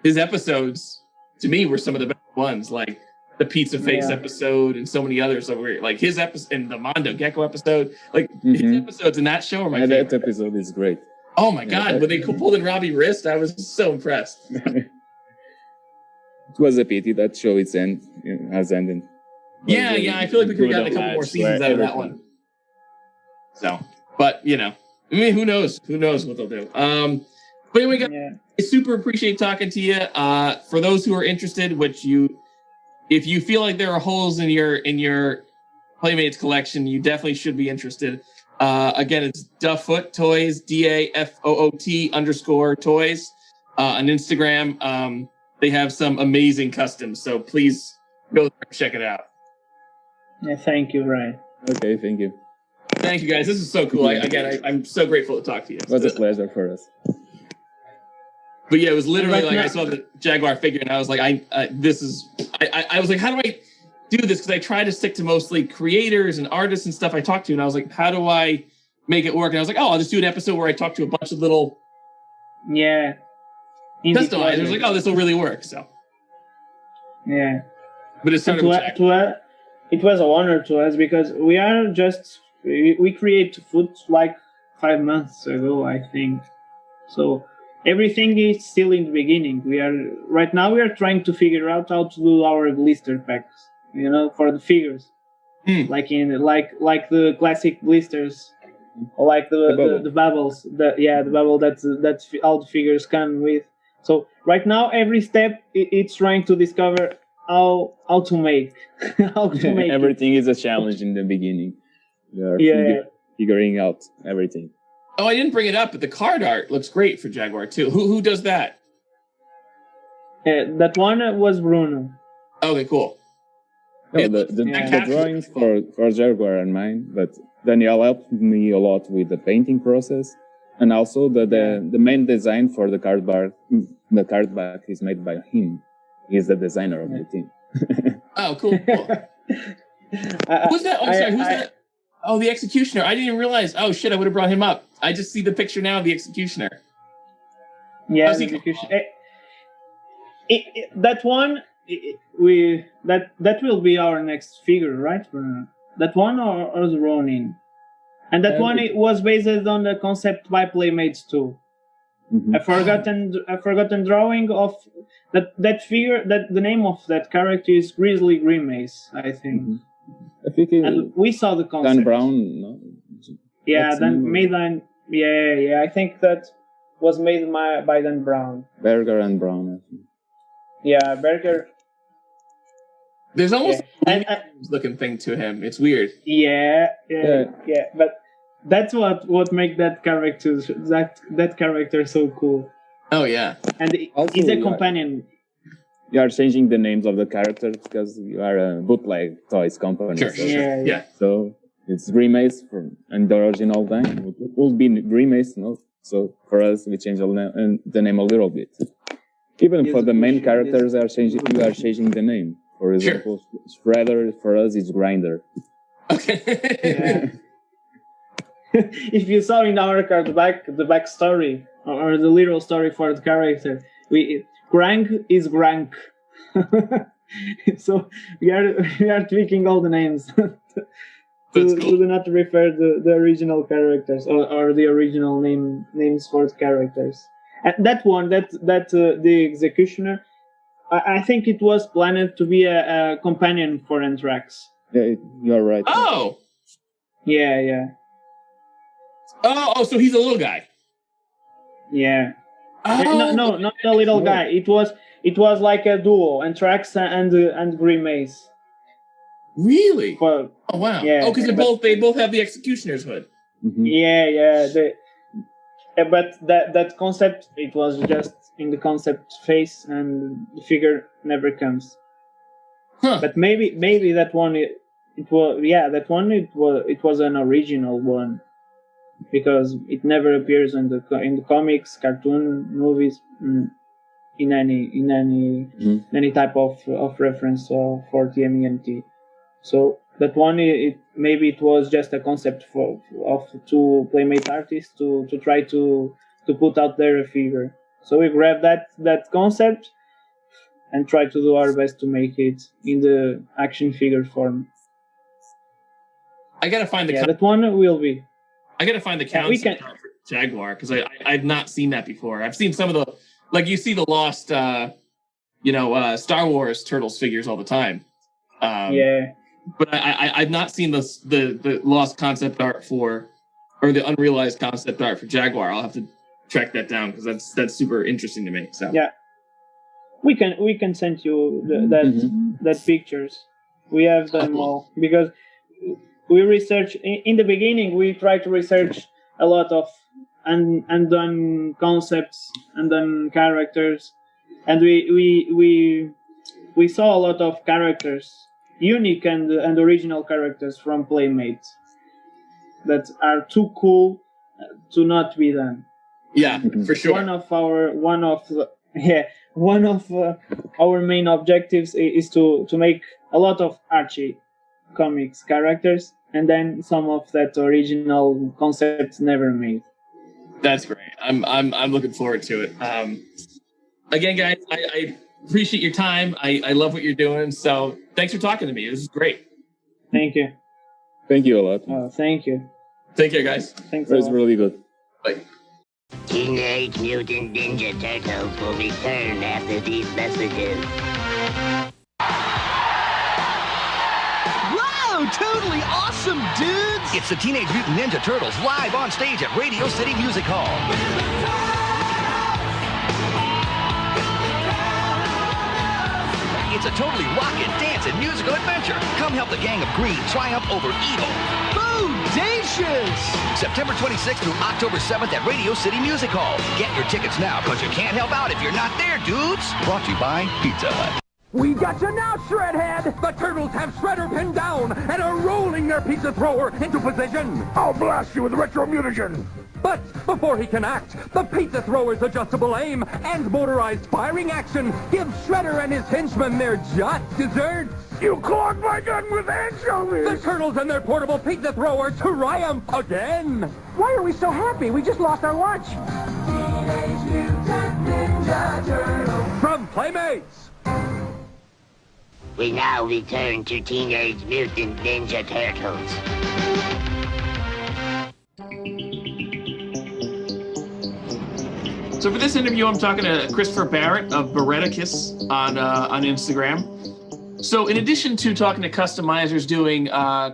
his episodes to me were some of the best ones, like the Pizza Face episode and so many others. So we're like his episode and the Mondo Gecko episode, like his episodes in that show are my favorite. That episode is great. Oh my god! When they pulled in Robbie's wrist, I was so impressed. It was a pity that show has ended. Yeah, I feel like we could have gotten a couple more seasons out of that one. So, but I mean, who knows? Who knows what they'll do? But anyway, guys, I super appreciate talking to you. For those who are interested, if you feel like there are holes in your Playmates collection, you definitely should be interested. Again, it's Dafoot Toys, DAFOOT_toys on Instagram. They have some amazing customs, so please go there and check it out. Yeah, thank you, Ryan. Okay, thank you. Thank you, guys. This is so cool. I'm so grateful to talk to you. It was a pleasure for us. But yeah, it was literally like I saw the Jagwar figure, and I was like, I was like, how do I do this? Because I try to stick to mostly creators and artists and stuff I talk to, and I was like, how do I make it work? And I was like, I'll just do an episode where I talk to a bunch of little customizers. I was like, this will really work. So but it started with it was an honor to us because we create food like 5 months ago, I think. So everything is still in the beginning. We are trying to figure out how to do our blister packs, for the figures, like the classic blisters, or like the bubbles. The bubble that all the figures come with. So right now, every step it's trying to discover how to make everything is a challenge in the beginning. Figuring out everything. Oh, I didn't bring it up, but the card art looks great for Jagwar too. Who does that? That one was Bruno. Okay, cool. No, the drawings for Jagwar and mine, but Daniel helped me a lot with the painting process, and also the main design for the card back is made by him. He's the designer of the team. Oh, cool. Who's that? Oh, sorry. Who's that? Oh, the Executioner. I didn't even realize. Oh, shit, I would have brought him up. I just see the picture now of the Executioner. Yeah, the Executioner. That one, that will be our next figure, right? That one or the Ronin? And that one it was based on the concept by Playmates too. Mm-hmm. I forgotten drawing of that figure. That the name of that character is Grizzly Grimace, I think. Mm-hmm. I think and we saw the concept. Dan Brown, no? Yeah, I think that was made by Dan Brown. Berger and Brown, I think. Yeah, Berger. There's almost a looking thing to him. It's weird. Yeah. But that's what makes that character so cool. Oh yeah, and he's a companion. You are changing the names of the characters because you are a bootleg toys company. Sure. Yeah. So it's Grimace and the original name would be Grimace, no? So for us, we change the name a little bit. Even for the main characters, you are changing the name. For example, Shredder for us is Grinder. Okay. if you saw in our card the back story or the literal story for the character, Grank is Grank. So we are tweaking all the names to not refer the original characters or the original names for the characters. And that one, the executioner, I think it was planned to be a companion for Anthrax. Yeah, you're right. Oh. Yeah. Oh, so he's a little guy. Yeah. Oh. No, not the little guy. It was like a duo, Anthrax and Grimace. Really? Oh wow. Yeah, because they both have the executioner's hood. Mm-hmm. Yeah. But that concept, it was just in the concept phase, and the figure never comes. Huh. But maybe that one it was an original one, because it never appears in the comics, cartoon, movies, in any type of reference for TMNT. So that one, maybe it was just a concept of two Playmate artists to try to put out their figure. So we grabbed that concept and try to do our best to make it in the action figure form. I gotta find the that one will be. I gotta find the concept art for Jagwar, because I've not seen that before. I've seen some of the, like, you see the lost Star Wars Turtles figures all the time. But I've not seen the lost concept art or the unrealized concept art for Jagwar. I'll have to track that down, because that's super interesting to me. So yeah, we can send you that pictures. We have them all, because we research in the beginning. We try to research a lot of undone concepts, undone characters, and we saw a lot of characters, unique and original characters from Playmates, that are too cool to not be done. Yeah, for sure. One of our main objectives is to make a lot of Archie comics characters, and then some of that original concepts never made. That's great. I'm looking forward to it. Again, guys, I appreciate your time. I love what you're doing. So thanks for talking to me. This is great. Thank you. Thank you a lot. Thank you. Take care, guys. Thanks. It was really good. Bye. Teenage Mutant Ninja Turtles will return after these messages. Wow, totally awesome, dudes! It's the Teenage Mutant Ninja Turtles live on stage at Radio City Music Hall. It's a totally rockin', dancing, musical adventure. Come help the gang of green triumph over evil. Bodacious! September 26th through October 7th at Radio City Music Hall. Get your tickets now, because you can't help out if you're not there, dudes. Brought to you by Pizza Hut. We got you now, Shredhead! The Turtles have Shredder pinned down and are rolling their pizza thrower into position. I'll blast you with retro mutagen. But before he can act, the pizza thrower's adjustable aim and motorized firing action give Shredder and his henchmen their just desserts. You clogged my gun with anchovies! The Turtles and their portable pizza thrower triumph again! Why are we so happy? We just lost our lunch. Teenage Mutant Ninja Turtles. From Playmates. We now return to Teenage Mutant Ninja Turtles. So for this interview, I'm talking to Christopher Barrett of Barretticus on Instagram. So in addition to talking to customizers doing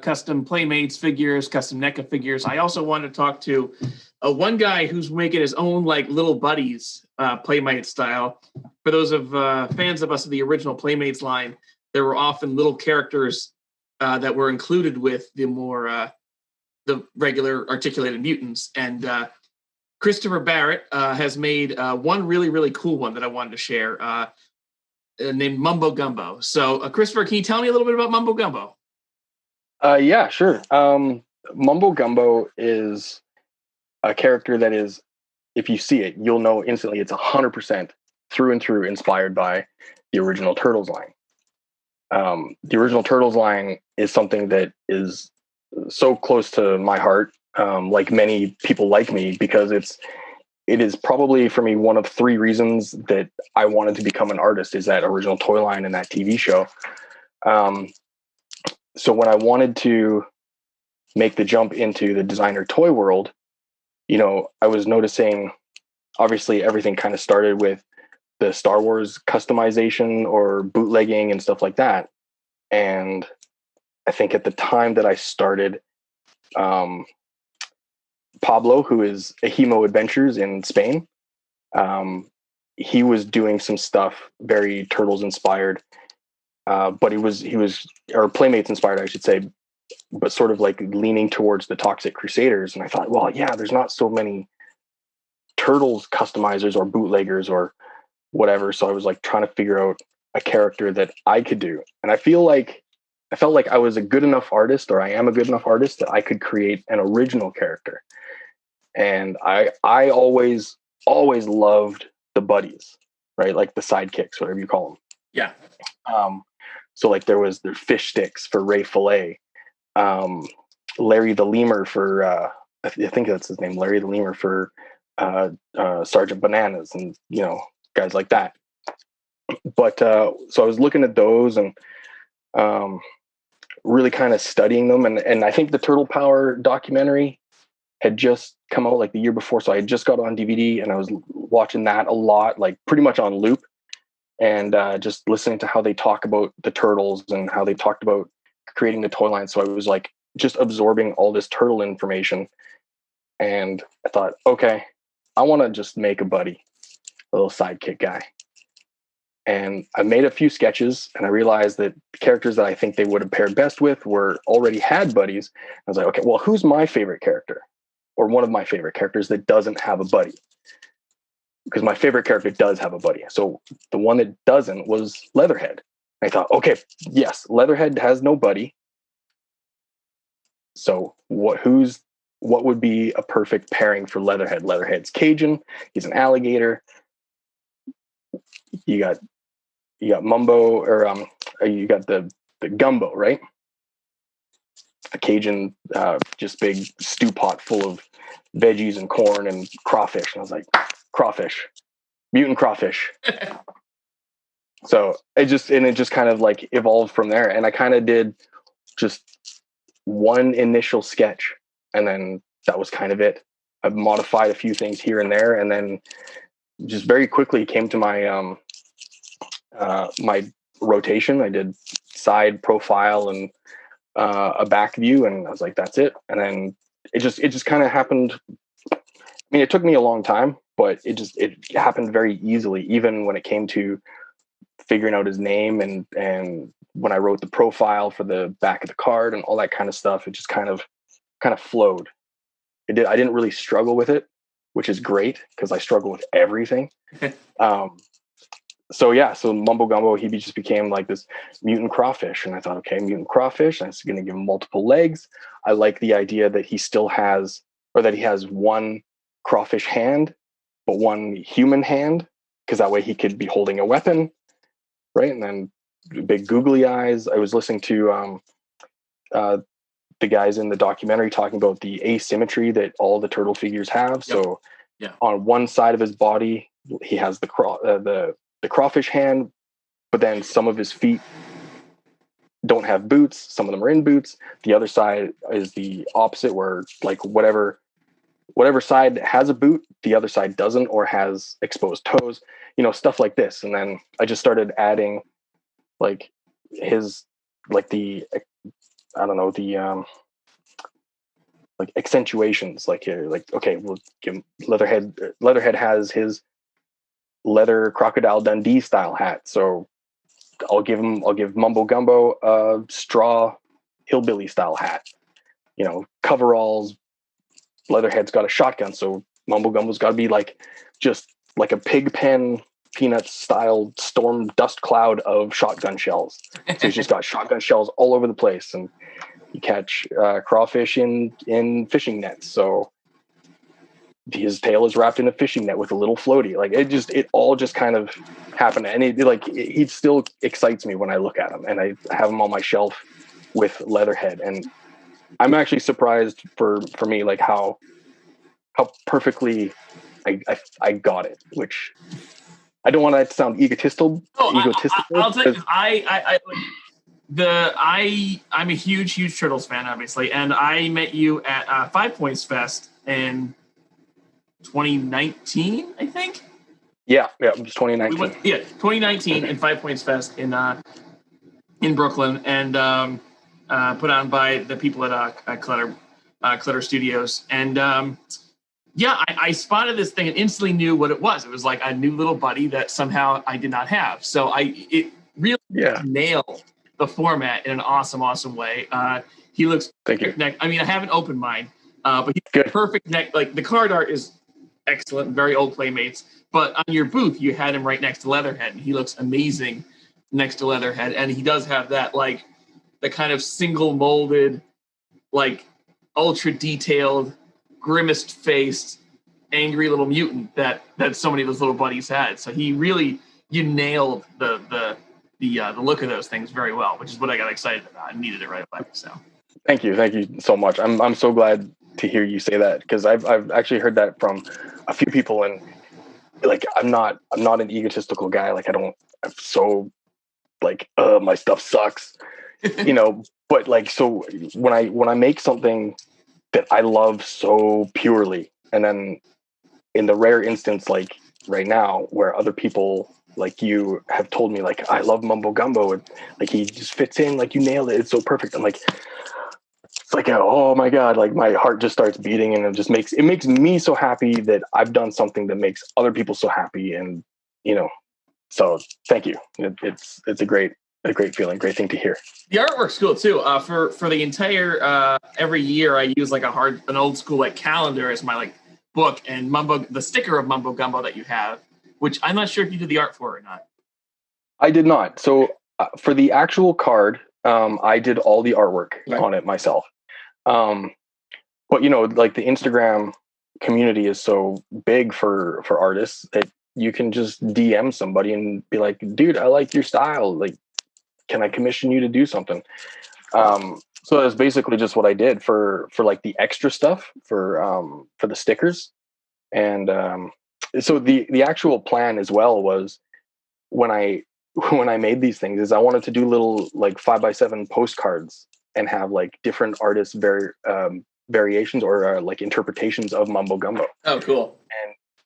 custom Playmates figures, custom NECA figures, I also wanted to talk to one guy who's making his own like little buddies Playmate style. For those of fans of us of the original Playmates line, there were often little characters that were included with the more the regular articulated mutants. And Christopher Barrett has made one really, really cool one that I wanted to share named Mumbo Gumbo. So Christopher, can you tell me a little bit about Mumbo Gumbo? Yeah, sure. Mumbo Gumbo is a character that is, if you see it, you'll know instantly it's 100% through and through inspired by the original Turtles line. The original Turtles line is something that is so close to my heart. like many people like me, because it is probably for me one of 3 reasons that I wanted to become an artist, is that original toy line and that TV show. So when I wanted to make the jump into the designer toy world, you know, I was noticing, obviously everything kind of started with the Star Wars customization or bootlegging and stuff like that. And I think at the time that I started, Pablo, who is Ahimo Adventures in Spain, he was doing some stuff very Turtles inspired, but he was or Playmates inspired, I should say, but sort of like leaning towards the Toxic Crusaders. And I thought, well, yeah, there's not so many Turtles customizers or bootleggers or whatever. So I was like trying to figure out a character that I could do. And I felt like I was a good enough artist, or I am a good enough artist, that I could create an original character. And I always loved the buddies, right? Like the sidekicks, whatever you call them. Yeah. So like there's fish sticks for Ray Fillet, Larry the Lemur for I think that's his name, Larry the Lemur for Sergeant Bananas, and you know, guys like that. But so I was looking at those and really kind of studying them, and I think the Turtle Power documentary had just come out like the year before, so I had just got on DVD and I was watching that a lot, like pretty much on loop, and just listening to how they talk about the Turtles and how they talked about creating the toy line. So I was like just absorbing all this turtle information, and I thought, okay, I want to just make a buddy, a little sidekick guy. And I made a few sketches, and I realized that the characters that I think they would have paired best with already had buddies. I was like, okay, well, who's my favorite character, or one of my favorite characters that doesn't have a buddy? Because my favorite character does have a buddy. So the one that doesn't was Leatherhead. I thought, okay, yes, Leatherhead has no buddy. So what would be a perfect pairing for Leatherhead? Leatherhead's Cajun. He's an alligator. You got Mumbo, or you got the gumbo, right? The Cajun, just big stew pot full of veggies and corn and crawfish. And I was like, crawfish, mutant crawfish. So it just kind of like evolved from there. And I kind of did just one initial sketch, and then that was kind of it. I've modified a few things here and there, and then just very quickly came to my my rotation. I did side profile and a back view, and I was like, that's it. And then it just kind of happened. I mean, it took me a long time, but it happened very easily, even when it came to figuring out his name and when I wrote the profile for the back of the card and all that kind of stuff. It just kind of flowed. I didn't really struggle with it, which is great, because I struggle with everything. So Mumbo Gumbo, he just became like this mutant crawfish. And I thought, okay, mutant crawfish, I'm going to give him multiple legs. I like the idea that he still has, or that he has one crawfish hand, but one human hand, because that way he could be holding a weapon, right? And then big googly eyes. I was listening to the guys in the documentary talking about the asymmetry that all the turtle figures have. Yep. So on one side of his body, he has the crawfish hand, but then some of his feet don't have boots. Some of them are in boots. The other side is the opposite, where like whatever side has a boot, the other side doesn't, or has exposed toes, stuff like this. And then I just started adding like his, like the, I don't know, the like accentuations, like here, like, okay, we'll give him Leatherhead has his leather Crocodile Dundee style hat, so I'll give Mumbo Gumbo a straw hillbilly style hat. Coveralls. Leatherhead's got a shotgun, so Mumbo Gumbo's got to be like just like a Pigpen Peanuts style storm dust cloud of shotgun shells. So he's just got shotgun shells all over the place, and you catch crawfish in fishing nets. So his tail is wrapped in a fishing net with a little floaty. Like it all just kind of happened, and he still excites me when I look at him, and I have him on my shelf with Leatherhead, and I'm actually surprised for me, like how perfectly I got it, which I don't want that to sound egotistical. I'll tell you, I'm a huge Turtles fan, obviously, and I met you at 5 Points Fest in 2019, I think. Yeah, it was 2019. 2019 in 5 Points Fest in Brooklyn, and put on by the people at Clutter Studios, and I spotted this thing and instantly knew what it was. It was like a new little buddy that somehow I did not have. So it really nailed the format in an awesome way. He looks perfect neck. I mean, I haven't opened mine, but he's perfect neck. Like the card art is excellent, very old Playmates. But on your booth, you had him right next to Leatherhead, and he looks amazing next to Leatherhead. And he does have that, like, the kind of single molded, like, ultra detailed, grimaced faced, angry little mutant that so many of those little buddies had. So you nailed the look of those things very well, which is what I got excited about. I needed it right away. So thank you so much. I'm so glad to hear you say that, because I've actually heard that from a few people, and like I'm not an egotistical guy. Like I'm so like my stuff sucks, you know. But like, so when I make something that I love so purely, and then in the rare instance like right now where other people like you have told me like I love Mumbo Gumbo, and like he just fits in, like you nailed it, it's so perfect. I'm like, it's like, oh my God, like my heart just starts beating, and it makes me so happy that I've done something that makes other people so happy. And you know, so thank you. It's a great feeling, great thing to hear. The artwork's cool too. For the entire every year I use like an old school like calendar as my like book, and the sticker of Mumbo Gumbo that you have, which I'm not sure if you did the art for or not. I did not. So for the actual card, I did all the artwork on it myself. But you know, like the Instagram community is so big for artists that you can just DM somebody and be like, dude, I like your style. Like, can I commission you to do something? So that's basically just what I did for like the extra stuff for the stickers. And so the actual plan as well was when I made these things is I wanted to do little like 5x7 postcards and have like different artists variations or like interpretations of Mumbo Gumbo. Oh, cool.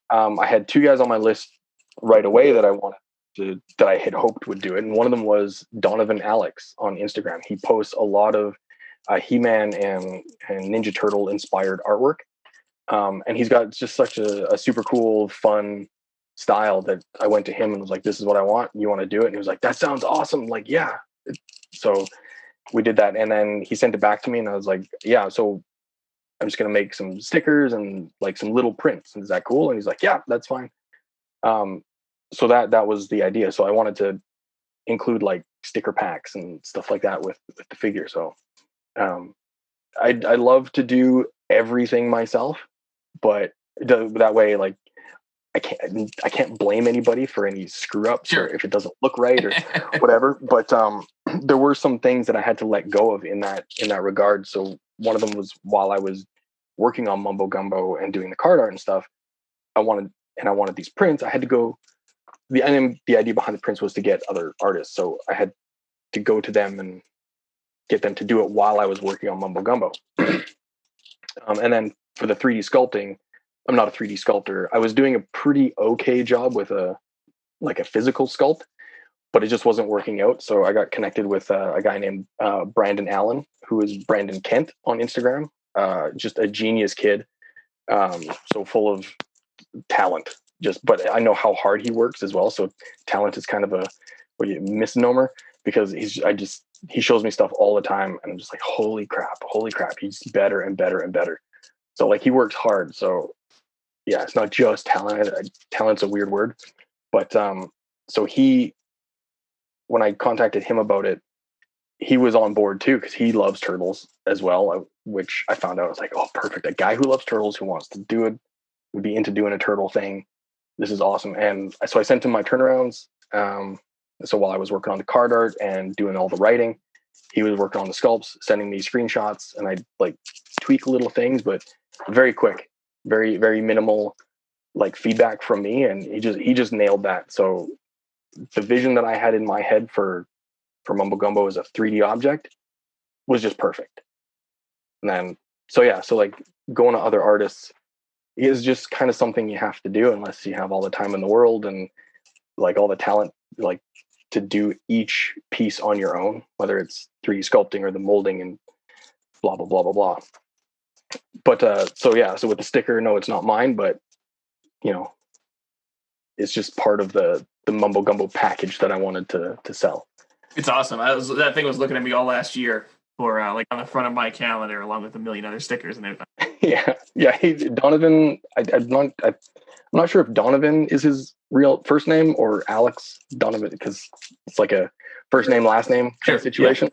And I had two guys on my list right away that I had hoped would do it. And one of them was Donovan Alex on Instagram. He posts a lot of He-Man and Ninja Turtle inspired artwork. And he's got just such a super cool, fun style that I went to him and was like, this is what I want. You want to do it? And he was like, that sounds awesome. Like, yeah. So we did that. And then he sent it back to me and I was like, yeah, so I'm just going to make some stickers and like some little prints. Is that cool? And he's like, yeah, that's fine. So that was the idea. So I wanted to include like sticker packs and stuff like that with the figure. So I love to do everything myself, but that way, like I can't blame anybody for any screw ups or if it doesn't look right or whatever. But there were some things that I had to let go of in that regard. So one of them was while I was working on Mumbo Gumbo and doing the card art and stuff, I wanted these prints. I had to go. The idea behind the prints was to get other artists, so I had to go to them and get them to do it while I was working on Mumbo Gumbo. And then for the 3D sculpting, I'm not a 3D sculptor. I was doing a pretty okay job with a physical sculpt, but it just wasn't working out. So I got connected with a guy named Brandon Allen, who is Brandon Kent on Instagram. Just a genius kid, so full of talent. But I know how hard he works as well. So talent is kind of a misnomer, because he shows me stuff all the time, and I'm just like, holy crap, he's better and better and better. So like he works hard. So yeah, it's not just talent. Talent's a weird word, but so when I contacted him about it, he was on board too, because he loves turtles as well, which I found out. I was like, oh, perfect. A guy who loves turtles, who wants to do it, would be into doing a turtle thing. This is awesome. And so I sent him my turnarounds. So while I was working on the card art and doing all the writing, he was working on the sculpts, sending me screenshots, and I'd like tweak little things, but very quick, very, very minimal like feedback from me. And he just nailed that. So the vision that I had in my head for Mumbo Gumbo as a 3D object was just perfect. And then, so like going to other artists is just kind of something you have to do unless you have all the time in the world and like all the talent, like to do each piece on your own, whether it's 3D sculpting or the molding and blah, blah, blah, blah, blah. But, so with the sticker, no, it's not mine, but you know, it's just part of the Mumbo Gumbo package that I wanted to sell. It's awesome. That thing was looking at me all last year for like on the front of my calendar, along with a million other stickers and everything. Yeah. Hey, Donovan. I'm not sure if Donovan is his real first name or Alex Donovan, because it's like a first name last name kind of situation.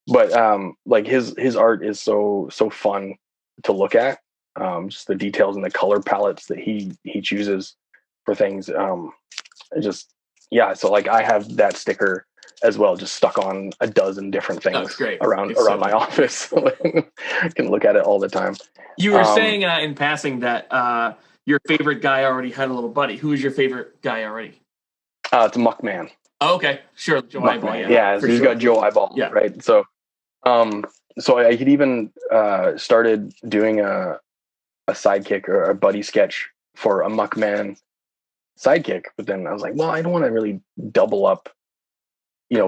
Yeah. But like his art is so fun to look at. Just the details and the color palettes that he chooses for things. So like I have that sticker as well, just stuck on a dozen different things around my office. I can look at it all the time. You were saying in passing that your favorite guy already had a little buddy. Who is your favorite guy already? It's Muckman. Oh, okay, sure, Joe Eyeball. Yeah, so he's got Joe Eyeball. Yeah, right. So, so I had even started doing a sidekick or a buddy sketch for a Muckman sidekick, but then I was like, well, I don't want to really double up,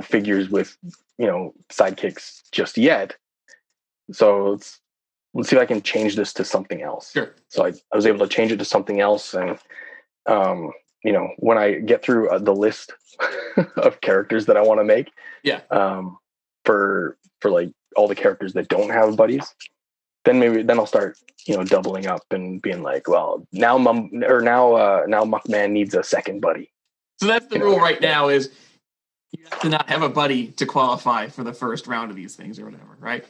figures with, sidekicks just yet. So let's see if I can change this to something else. Sure. So I was able to change it to something else. And, when I get through the list of characters that I want to make, for like all the characters that don't have buddies, then I'll start, doubling up and being like, well, now Muckman needs a second buddy. So that's the rule right now is you have to not have a buddy to qualify for the first round of these things or whatever, right?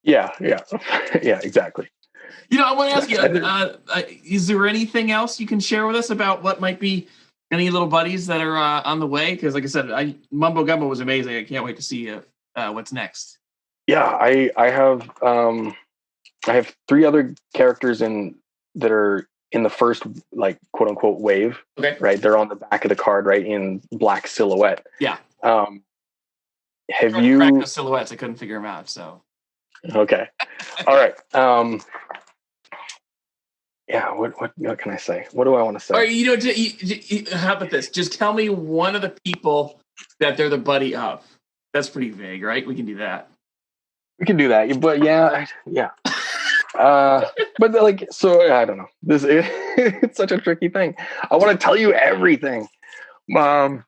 Yeah, exactly. I want to ask you, is there anything else you can share with us about what might be any little buddies that are on the way? Because like I said, Mumbo Gumbo was amazing. I can't wait to see what's next. Yeah, I have 3 other characters that are in the first, like, quote unquote wave. Okay. Right. They're on the back of the card, right, in black silhouette. Yeah. Have you crack the silhouettes? I couldn't figure them out. So. Okay. All right. Yeah. What can I say? What do I want to say? All right, how about this? Just tell me one of the people that they're the buddy of. That's pretty vague, right? We can do that. We can do that, but yeah. But like, so I don't know. It's such a tricky thing. I want to tell you everything. Oh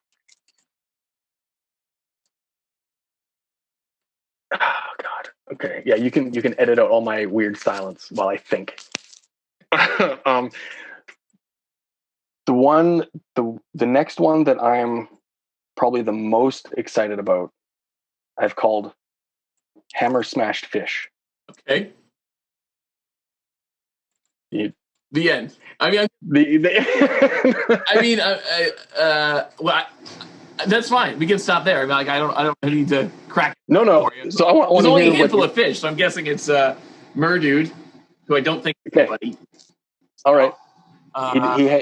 God. Okay. Yeah, you can edit out all my weird silence while I think. The next one that I'm probably the most excited about, I've called Hammer Smashed Fish. Okay. The end. I mean, that's fine. We can stop there. I mean, like, I don't need to crack. No. So I want. There's only a handful of fish, so I'm guessing it's Merdude, who I don't think is anybody. All right.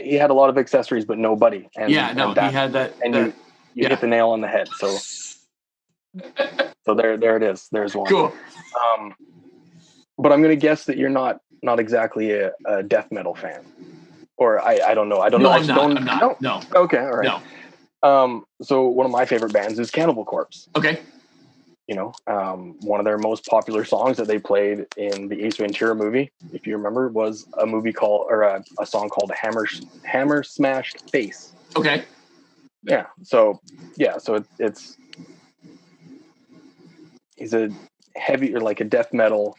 He had a lot of accessories, but no buddy. And, he had that. And you hit the nail on the head. So there it is. There's one. Cool. But I'm gonna guess that you're not exactly a death metal fan, or I don't know. I don't know. I'm not. No. Okay. All right. No. So one of my favorite bands is Cannibal Corpse. Okay. One of their most popular songs that they played in the Ace Ventura movie, if you remember, was a song called Hammer Smashed Face. Okay. Yeah. So he's a heavy, or like a death metal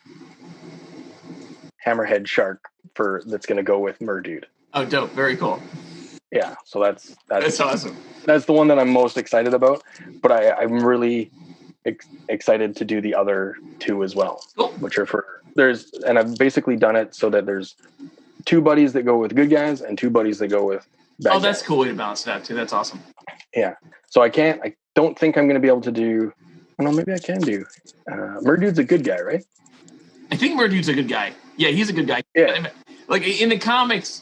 hammerhead shark that's going to go with Merdude. Oh, dope. Very cool. Yeah. So that's awesome. That's the one that I'm most excited about, but I'm really excited to do the other 2 as well, cool. Which are and I've basically done it so that there's 2 buddies that go with good guys and 2 buddies that go with bad guys. That's a cool way to balance it out too. That's awesome. Yeah. So I don't think I'm going to be able to do No, maybe I can do. Murdude's a good guy, right? I think Murdude's a good guy. Yeah, he's a good guy. Yeah. Like in the comics,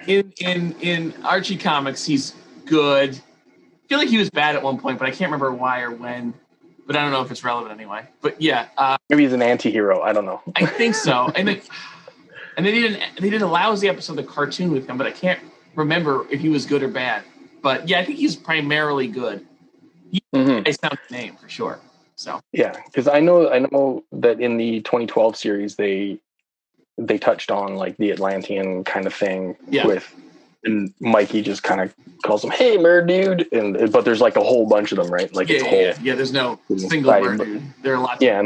in Archie comics, he's good. I feel like he was bad at one point, but I can't remember why or when. But I don't know if it's relevant anyway. But yeah, maybe he's an anti-hero. I don't know. I think so. And they did a lousy episode of the cartoon with him, but I can't remember if he was good or bad. But yeah, I think he's primarily good. I sound the name for sure. So yeah, because I know that in the 2012 series they touched on like the Atlantean kind of thing with, and Mikey just kind of calls him, "Hey, Murdude," but there's like a whole bunch of them, right? Like there's no single Murdude. There are lots. Yeah,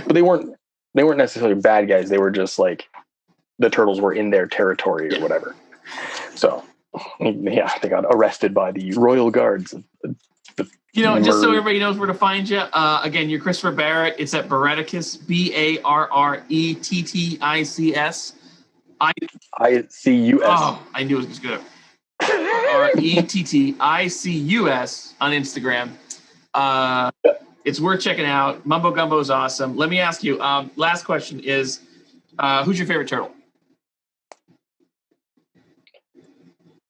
but they weren't necessarily bad guys. They were just like the turtles were in their territory or whatever. So yeah, they got arrested by the royal guards. Just so everybody knows where to find you. Again, you're Christopher Barrett. It's at Barretticus, Barretticus. ICUS. Oh, I knew it was good. Retticus on Instagram. It's worth checking out. Mumbo Gumbo is awesome. Let me ask you. Last question is, who's your favorite turtle?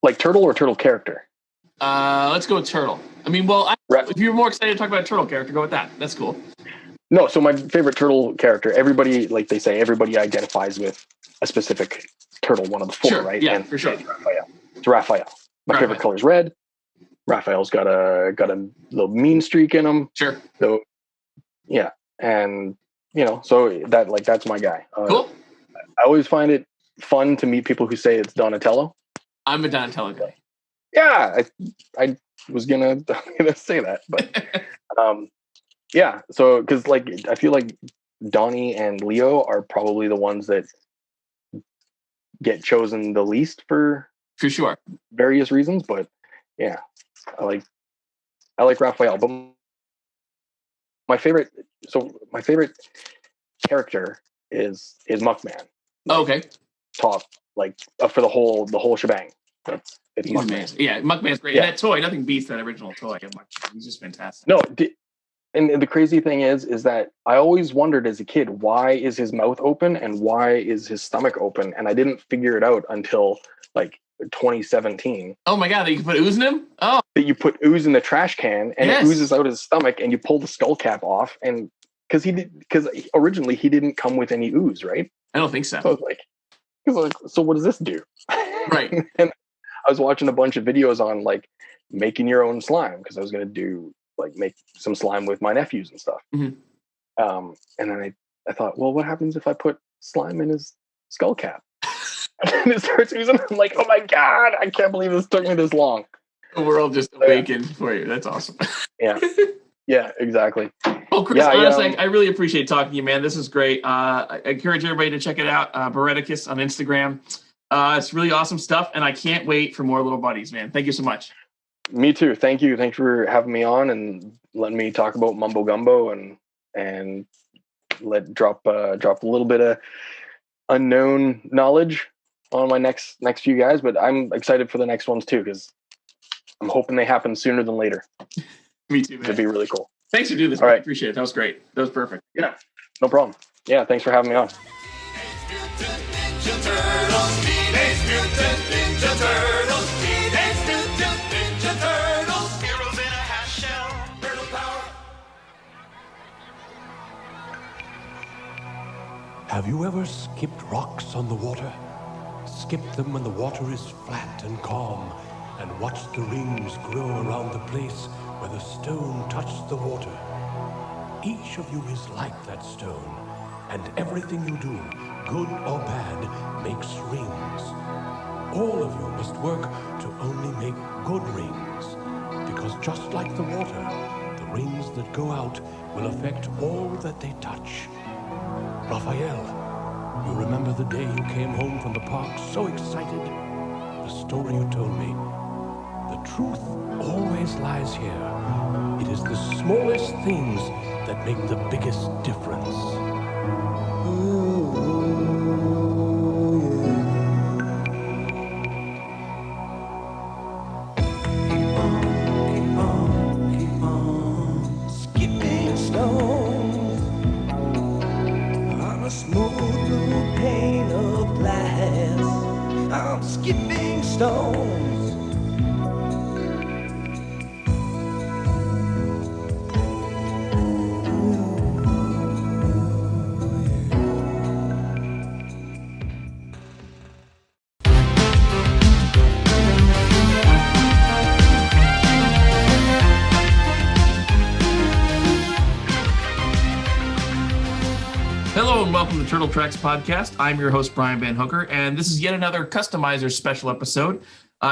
Like turtle or turtle character? Let's go with turtle. I mean, if you're more excited to talk about a turtle character, go with that. That's cool. No, so my favorite turtle character, everybody, like they say, everybody identifies with a specific turtle, one of the four, right? Yeah, for sure. It's Raphael. My favorite color is red. Raphael's got a little mean streak in him. Sure. So, yeah, and so that's my guy. Cool. I always find it fun to meet people who say it's Donatello. I'm a Donatello guy. Yeah, I was gonna say that, but yeah. So because I feel like Donnie and Leo are probably the ones that get chosen the least for sure various reasons, but yeah, I like Raphael. But my favorite character is Muckman. Okay. Top for the whole shebang. That's Muckman. Yeah, Muckman's great. Yeah. And that toy, nothing beats that original toy. He's just fantastic. No, and the crazy thing is that I always wondered as a kid, why is his mouth open and why is his stomach open? And I didn't figure it out until 2017. Oh my God, that you can put ooze in him? Oh. That you put ooze in the trash can and it oozes out his stomach and you pull the skull cap off. And because originally he didn't come with any ooze, right? I don't think so. So I was like, so what does this do? Right. And I was watching a bunch of videos on making your own slime because I was going to do make some slime with my nephews and stuff. Mm-hmm. And then I thought, well, what happens if I put slime in his skull cap? And it starts oozing. I'm like, oh my God, I can't believe this took me this long. The world just awakened for you. That's awesome. Yeah. Yeah, exactly. Well, Chris, honestly, I really appreciate talking to you, man. This is great. I encourage everybody to check it out. Barretticus on Instagram. It's really awesome stuff, and I can't wait for more little buddies, man. Thank you so much. Me too. Thank you. Thanks for having me on and letting me talk about Mumbo Gumbo and drop a little bit of unknown knowledge on my next few guys. But I'm excited for the next ones too because I'm hoping they happen sooner than later. Me too, man. It'd be really cool. Thanks for doing this. All right. I appreciate it. That was great. That was perfect. Yeah, no problem. Yeah, thanks for having me on. Teenage Mutant Ninja Turtles. Teenage Mutant Ninja Turtles. Heroes in a half shell. Turtle power. Have you ever skipped rocks on the water? Skipped them when the water is flat and calm, and watched the rings grow around the place where the stone touched the water. Each of you is like that stone, and everything you do, good or bad, makes rings. All of you must work to only make good rings, because just like the water, the rings that go out will affect all that they touch. Raphael, you remember the day you came home from the park so excited? The story you told me. The truth always lies here. It is the smallest things that make the biggest difference. on skipping stones. Hello and welcome to Turtle Tracks Podcast. I'm your host, Brian VanHooker, and this is yet another Customizer special episode.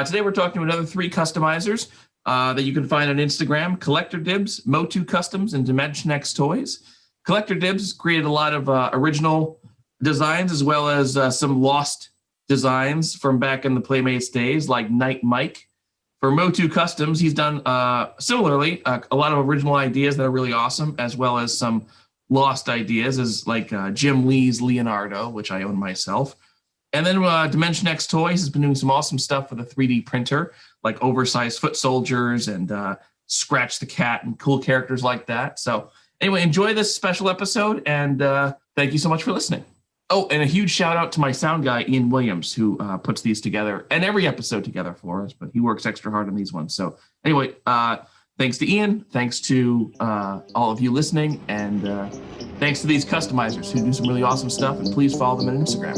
Today we're talking to another 3 customizers that you can find on Instagram: Collector Dibbs, MOTUCustoms, and Dimension X Toys. Collector Dibbs created a lot of original designs as well as some lost designs from back in the Playmates days, like Night Mike. For MOTUCustoms, he's done similarly a lot of original ideas that are really awesome, as well as some lost ideas, as like Jim Lee's Leonardo, which I own myself. And then Dimension X Toys has been doing some awesome stuff with a 3D printer, like oversized foot soldiers and Scratch the Cat and cool characters like that. So anyway, enjoy this special episode, and thank you so much for listening. Oh, and a huge shout out to my sound guy, Ian Williams, who puts these together and every episode together for us, but he works extra hard on these ones. So anyway, thanks to Ian, thanks to all of you listening, and thanks to these customizers who do some really awesome stuff, and please follow them on Instagram.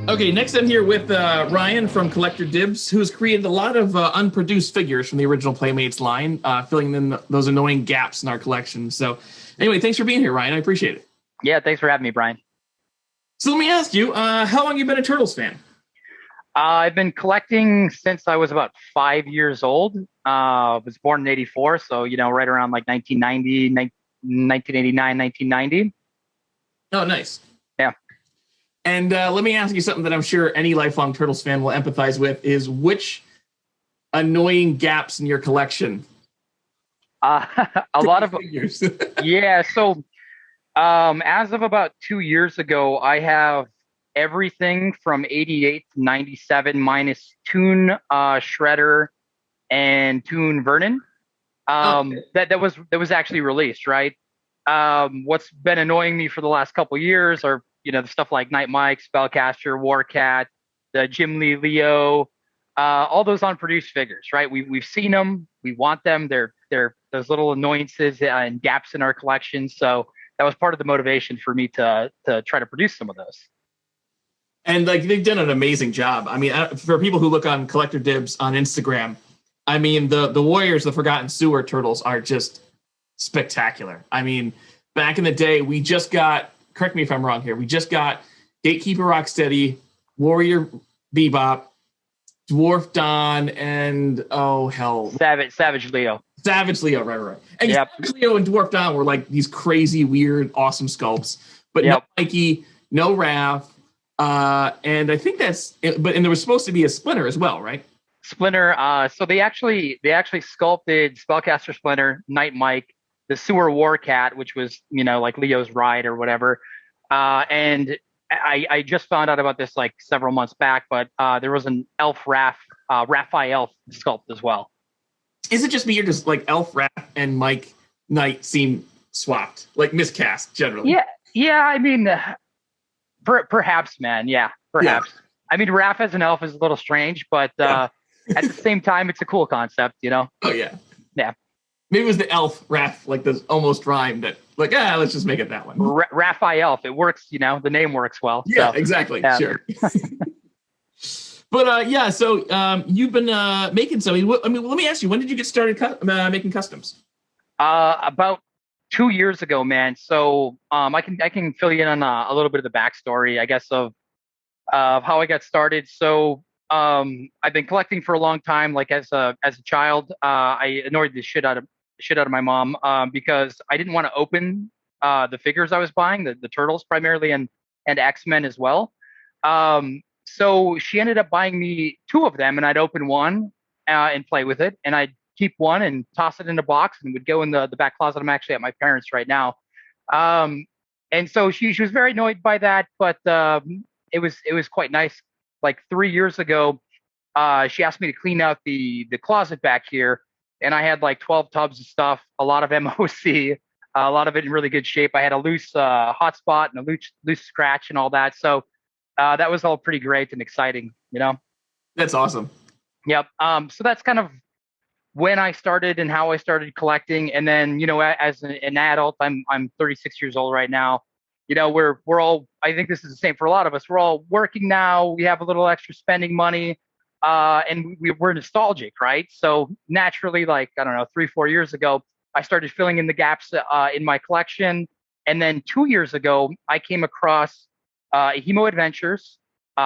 Okay, next I'm here with Ryan from Collector Dibbs, who has created a lot of unproduced figures from the original Playmates line, filling in those annoying gaps in our collection. So anyway, thanks for being here, Ryan. I appreciate it. Yeah, thanks for having me, Brian. So let me ask you, how long have you been a Turtles fan? I've been collecting since I was about 5 years old. I was born in 84, so, right around like 1990, 1989, 1990. Oh, nice. Yeah. And let me ask you something that I'm sure any lifelong Turtles fan will empathize with, is which annoying gaps in your collection? A lot of figures. Yeah, so as of about 2 years ago, I have everything from 88 to 97 minus Toon Shredder and Toon Vernon. That was actually released, right? What's been annoying me for the last couple years are the stuff like Night Mike, Spellcaster, Warcat, the Jim Lee Leo, all those unproduced figures, right? We've seen them, we want them. They're those little annoyances and gaps in our collection. So that was part of the motivation for me to try to produce some of those. And like, they've done an amazing job. I mean, for people who look on Collector Dibbs on Instagram, I mean, the Warriors, the Forgotten Sewer Turtles are just spectacular. I mean, back in the day, we just got, correct me if I'm wrong here, we just got Gatekeeper Rocksteady, Warrior Bebop, Dwarf Don, and Savage Leo. Savage Leo, right. And yep. Savage Leo and Dwarf Don were like these crazy, weird, awesome sculpts. But no Mikey, no Raph, and I think and there was supposed to be a Splinter as well, right? Splinter. So they actually sculpted Spellcaster Splinter, Night Mike, the Sewer Warcat, which was like Leo's ride or whatever. And I just found out about this like several months back, but there was an Elf Raphael sculpt as well. Is it just me, or just like Elf Raph and Mike Knight seem swapped, like miscast generally? Yeah. I mean, perhaps, man. Yeah, perhaps. Yeah. I mean, Raph as an elf is a little strange, but at the same time, it's a cool concept, Oh yeah. Yeah. Maybe it was the Elf Raph, like the almost rhyme that, like, let's just make it that one. Raphael, it works. The name works well. Yeah, so, exactly. Yeah. Sure. But so you've been making something. I mean, let me ask you, when did you get started making customs? About 2 years ago, man. So I can fill you in on a little bit of the backstory, I guess, of how I got started. So I've been collecting for a long time. Like as a child, I annoyed the shit out of my mom because I didn't want to open the figures I was buying, the Turtles primarily, and X-Men as well. So she ended up buying me 2 of them, and I'd open one and play with it, and I'd keep one and toss it in a box, and would go in the back closet. I'm actually at my parents' right now. And so she was very annoyed by that, but it was quite nice. Like 3 years ago, she asked me to clean out the closet back here, and I had like 12 tubs of stuff, a lot of MOC, a lot of it in really good shape. I had a loose hotspot and a loose scratch and all that. So that was all pretty great and exciting, you know? That's awesome. Yep. So that's kind of when I started and how I started collecting. And then, you know, as an adult, I'm 36 years old right now. You know, we're all, I think this is the same for a lot of us. We're all working now. We have a little extra spending money, and we're nostalgic, right? So naturally, like, I don't know, 3-4 years ago, I started filling in the gaps in my collection. And then 2 years ago, I came across Hemo Adventures,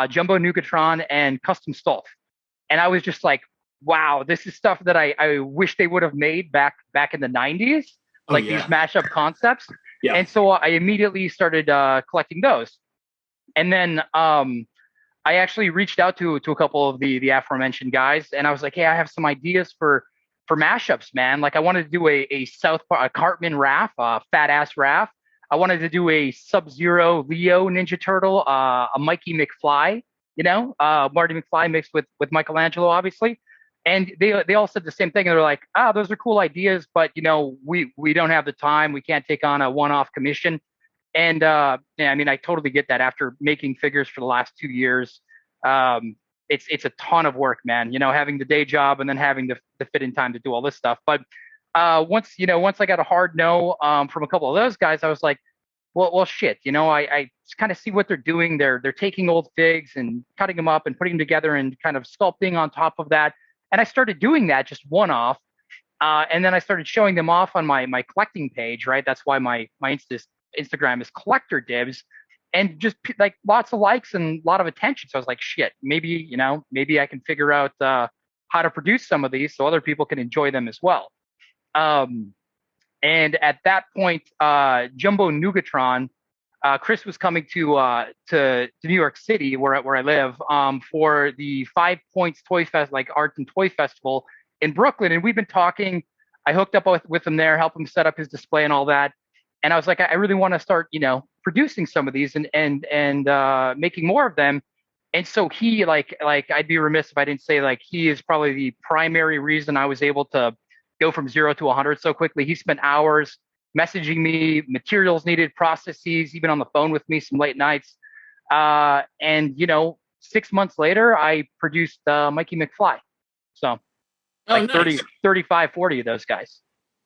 Jumbo Nugatron, and Custom Stolf. And I was just like, wow, this is stuff that I wish they would have made back in the 90s, like these mashup concepts. Yeah. And so I immediately started collecting those. And then I actually reached out to a couple of the aforementioned guys, and I was like, hey, I have some ideas for mashups, man. Like I wanted to do a South Park, a Cartman Raph, a fat ass Raph. I wanted to do a Sub-Zero Leo Ninja Turtle, a Mikey McFly, you know, Marty McFly mixed with Michelangelo, obviously. And they all said the same thing. And they're like, those are cool ideas, but you know, we don't have the time. We can't take on a one-off commission. And yeah, I mean, I totally get that. After making figures for the last 2 years, it's a ton of work, man. You know, having the day job and then having the fit in time to do all this stuff. But once I got a hard no from a couple of those guys, I was like, well, shit. You know, I kind of see what they're doing. They're taking old figs and cutting them up and putting them together and kind of sculpting on top of that. And I started doing that just one-off, and then I started showing them off on my collecting page, right? That's why my Instagram is Collector Dibbs, and just like lots of likes and a lot of attention. So I was like, shit, maybe I can figure out how to produce some of these so other people can enjoy them as well. And at that point, Jumbo Nugatron, Chris was coming to New York City, where I live, for the 5 Points Toy Fest, like Art and Toy Festival in Brooklyn, and we've been talking. I hooked up with him there, helped him set up his display and all that. And I was like, I really want to start, you know, producing some of these and making more of them. And so he, like I'd be remiss if I didn't say, like, he is probably the primary reason I was able to go from 0 to 100 so quickly. He spent hours messaging me, materials needed, processes, even on the phone with me some late nights. And, you know, 6 months later, I produced Mikey McFly. So like nice. 35, 40 of those guys.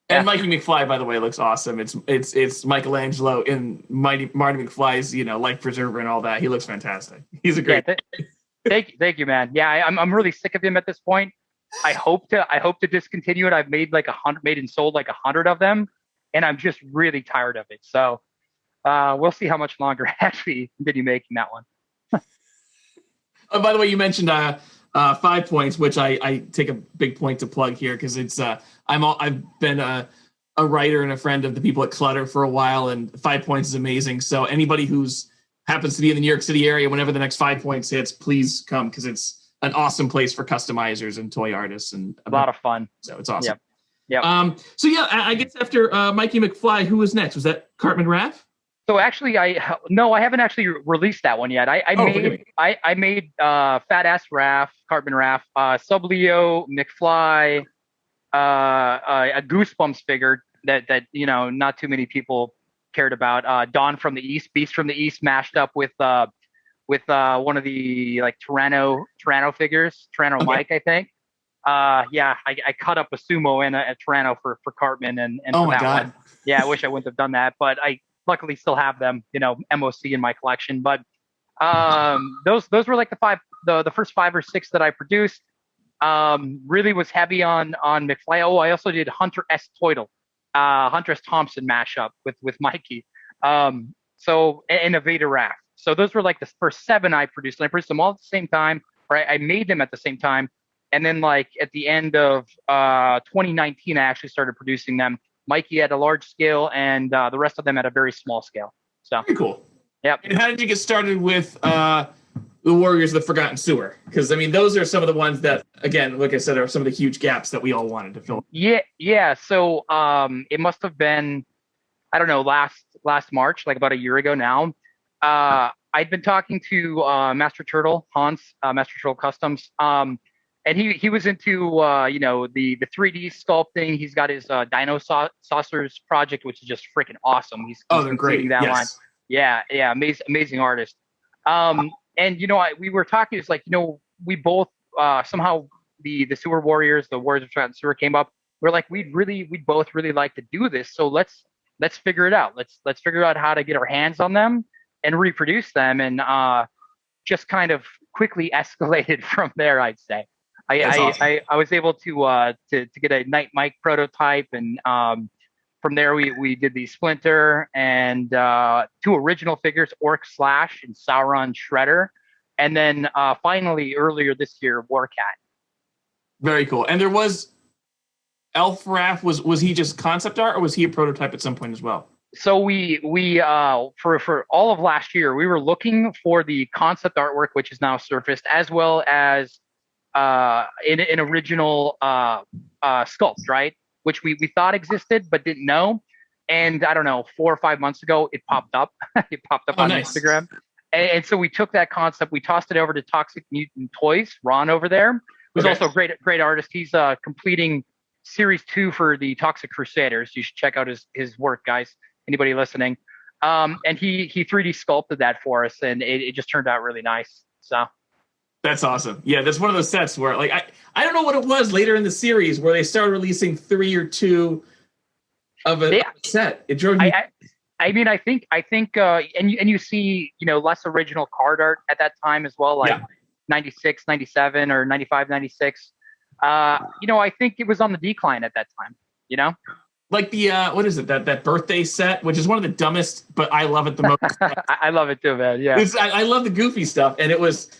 And Mikey McFly, by the way, looks awesome. It's Michelangelo in Marty McFly's, you know, life preserver and all that. He looks fantastic. He's a great. Yeah, thank you, man. Yeah, I'm really sick of him at this point. I hope to discontinue it. I've made like 100, made and sold like 100 of them, and I'm just really tired of it. So we'll see how much longer I actually continue making that one. Oh, by the way, you mentioned 5 Points, which I take a big point to plug here because it's I've been a writer and a friend of the people at Clutter for a while, and 5 Points is amazing. So anybody who's happens to be in the New York City area, whenever the next 5 Points hits, please come because it's an awesome place for customizers and toy artists and a lot of fun. So it's awesome. Yeah. So yeah, I guess after Mikey McFly, who was next? Was that Cartman Raph? So actually, I haven't actually released that one yet. I made Fat Ass Raph, Cartman Raph, Sub Leo, McFly, a Goosebumps figure that you know not too many people cared about. Dawn from the East, Beast from the East, mashed up with one of the like Tyranno figures, Tyranno okay. Mike, I think. Yeah, I cut up a sumo and a Tyranno for Cartman and oh for my that God. one. Yeah, I wish I wouldn't have done that, but I luckily still have them, you know, MOC in my collection. But those were like the first 5 or 6 that I produced. Really was heavy on McFly. Oh, I also did Hunter S. Toidle, Hunter S. Thompson mashup with Mikey. So and a Vader Raph. So those were like the first 7 I produced. And I produced them all at the same time, or I made them at the same time. And then like at the end of 2019, I actually started producing them. Mikey at a large scale and the rest of them at a very small scale. So very cool. Yep. And how did you get started with the Warriors of the Forgotten Sewer? Because I mean, those are some of the ones that, again, like I said, are some of the huge gaps that we all wanted to fill. Yeah. So it must have been, I don't know, last March, like about a year ago now. I'd been talking to Master Turtle, Hans, Master Turtle Customs. And he was into, you know, the 3D sculpting. He's got his Dino Saucers project, which is just freaking awesome. He's they're great. That yes. line. Yeah, amazing artist. And we were talking. It's like we both somehow the Sewer Warriors, the Warriors of Forgotten Sewer came up. We're like we'd both really like to do this. So let's figure it out. Let's figure out how to get our hands on them and reproduce them, and just kind of quickly escalated from there. I'd say. I was able to get a Night Mike prototype, and from there we did the Splinter and 2 original figures, Orc Slash and Sauron Shredder, and then finally earlier this year Warcat. Very cool. And there was Elf Raff. Was he just concept art, or was he a prototype at some point as well? So we for all of last year we were looking for the concept artwork, which is now surfaced, as well as an original sculpt, right? Which we thought existed but didn't know. And I don't know, 4 or 5 months ago, it popped up. It popped up on nice. Instagram. And so we took that concept, we tossed it over to Toxic Mutant Toys, Ron over there, who's also a great artist. He's completing Series 2 for the Toxic Crusaders. You should check out his work, guys. Anybody listening? And he 3D sculpted that for us, and it just turned out really nice. So that's awesome. Yeah, that's one of those sets where, like, I don't know what it was later in the series where they started releasing 3 or 2 of a set. It drove me. I mean, I think, and you see, less original card art at that time as well, like 96, 97, or 95, 96. I think it was on the decline at that time. Like the what is it, that birthday set, which is one of the dumbest, but I love it the most. I love it too, man. Yeah, I love the goofy stuff, and it was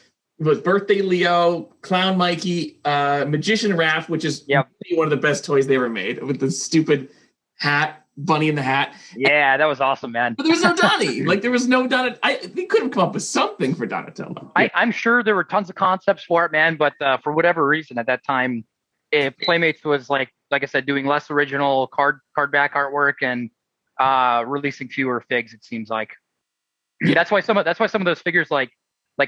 Birthday Leo, Clown Mikey, Magician Raph, which is one of the best toys they ever made, with the stupid hat, Bunny in the hat. Yeah, that was awesome, man. But there was no Donnie. Like, there was no Donatello. They could have come up with something for Donatello. I'm sure there were tons of concepts for it, man, but for whatever reason at that time, Playmates was like I said, doing less original card back artwork and releasing fewer figs. It seems like. Yeah, that's why some of those figures like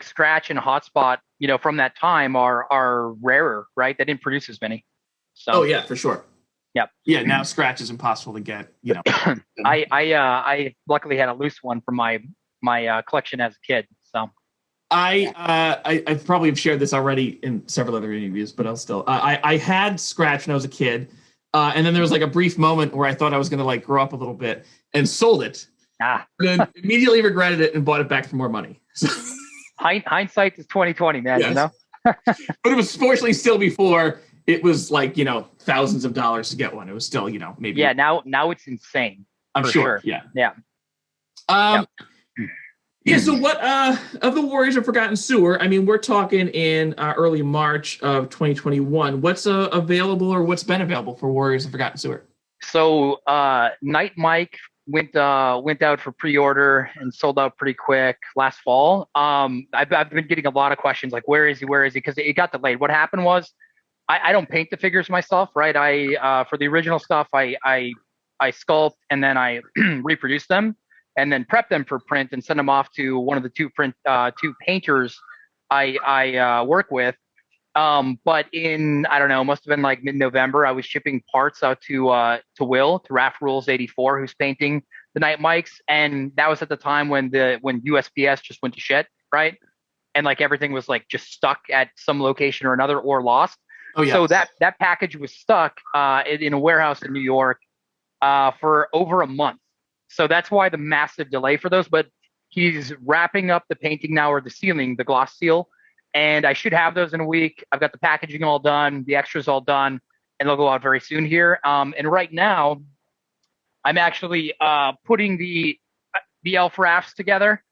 Scratch and Hotspot, from that time are rarer, right? They didn't produce as many. So. Oh yeah, for sure. Yep. Yeah. Now Scratch is impossible to get. I luckily had a loose one from my collection as a kid. So. I probably have shared this already in several other interviews, but I'll still. I had Scratch when I was a kid, and then there was like a brief moment where I thought I was going to like grow up a little bit and sold it. Then immediately regretted it and bought it back for more money. So, hindsight is 20/20, man. Yes. But it was fortunately still before it was like thousands of dollars to get one. It was still maybe. Yeah. Now it's insane. I'm sure. Yeah. Yeah. Yeah, so what of the Warriors of Forgotten Sewer, I mean, we're talking in early March of 2021. What's available or what's been available for Warriors of Forgotten Sewer? So Night Mike went out for pre-order and sold out pretty quick last fall. I've been getting a lot of questions like, where is he? Because it got delayed. What happened was I don't paint the figures myself, right? I for the original stuff, I sculpt and then I reproduce them. And then prep them for print and send them off to one of the two painters I work with. But in, I don't know, must have been like mid-November, I was shipping parts out to Raph Rules 84, who's painting the Night Mikes, and that was at the time when USPS just went to shit, right? And like everything was like just stuck at some location or another or lost. Oh yeah. So that package was stuck in a warehouse in New York for over a month. So that's why the massive delay for those. But he's wrapping up the painting now, or the sealing, the gloss seal, and I should have those in a week. I've got the packaging all done, the extras all done, and they'll go out very soon here. And right now, I'm actually putting the Elf Rafts together.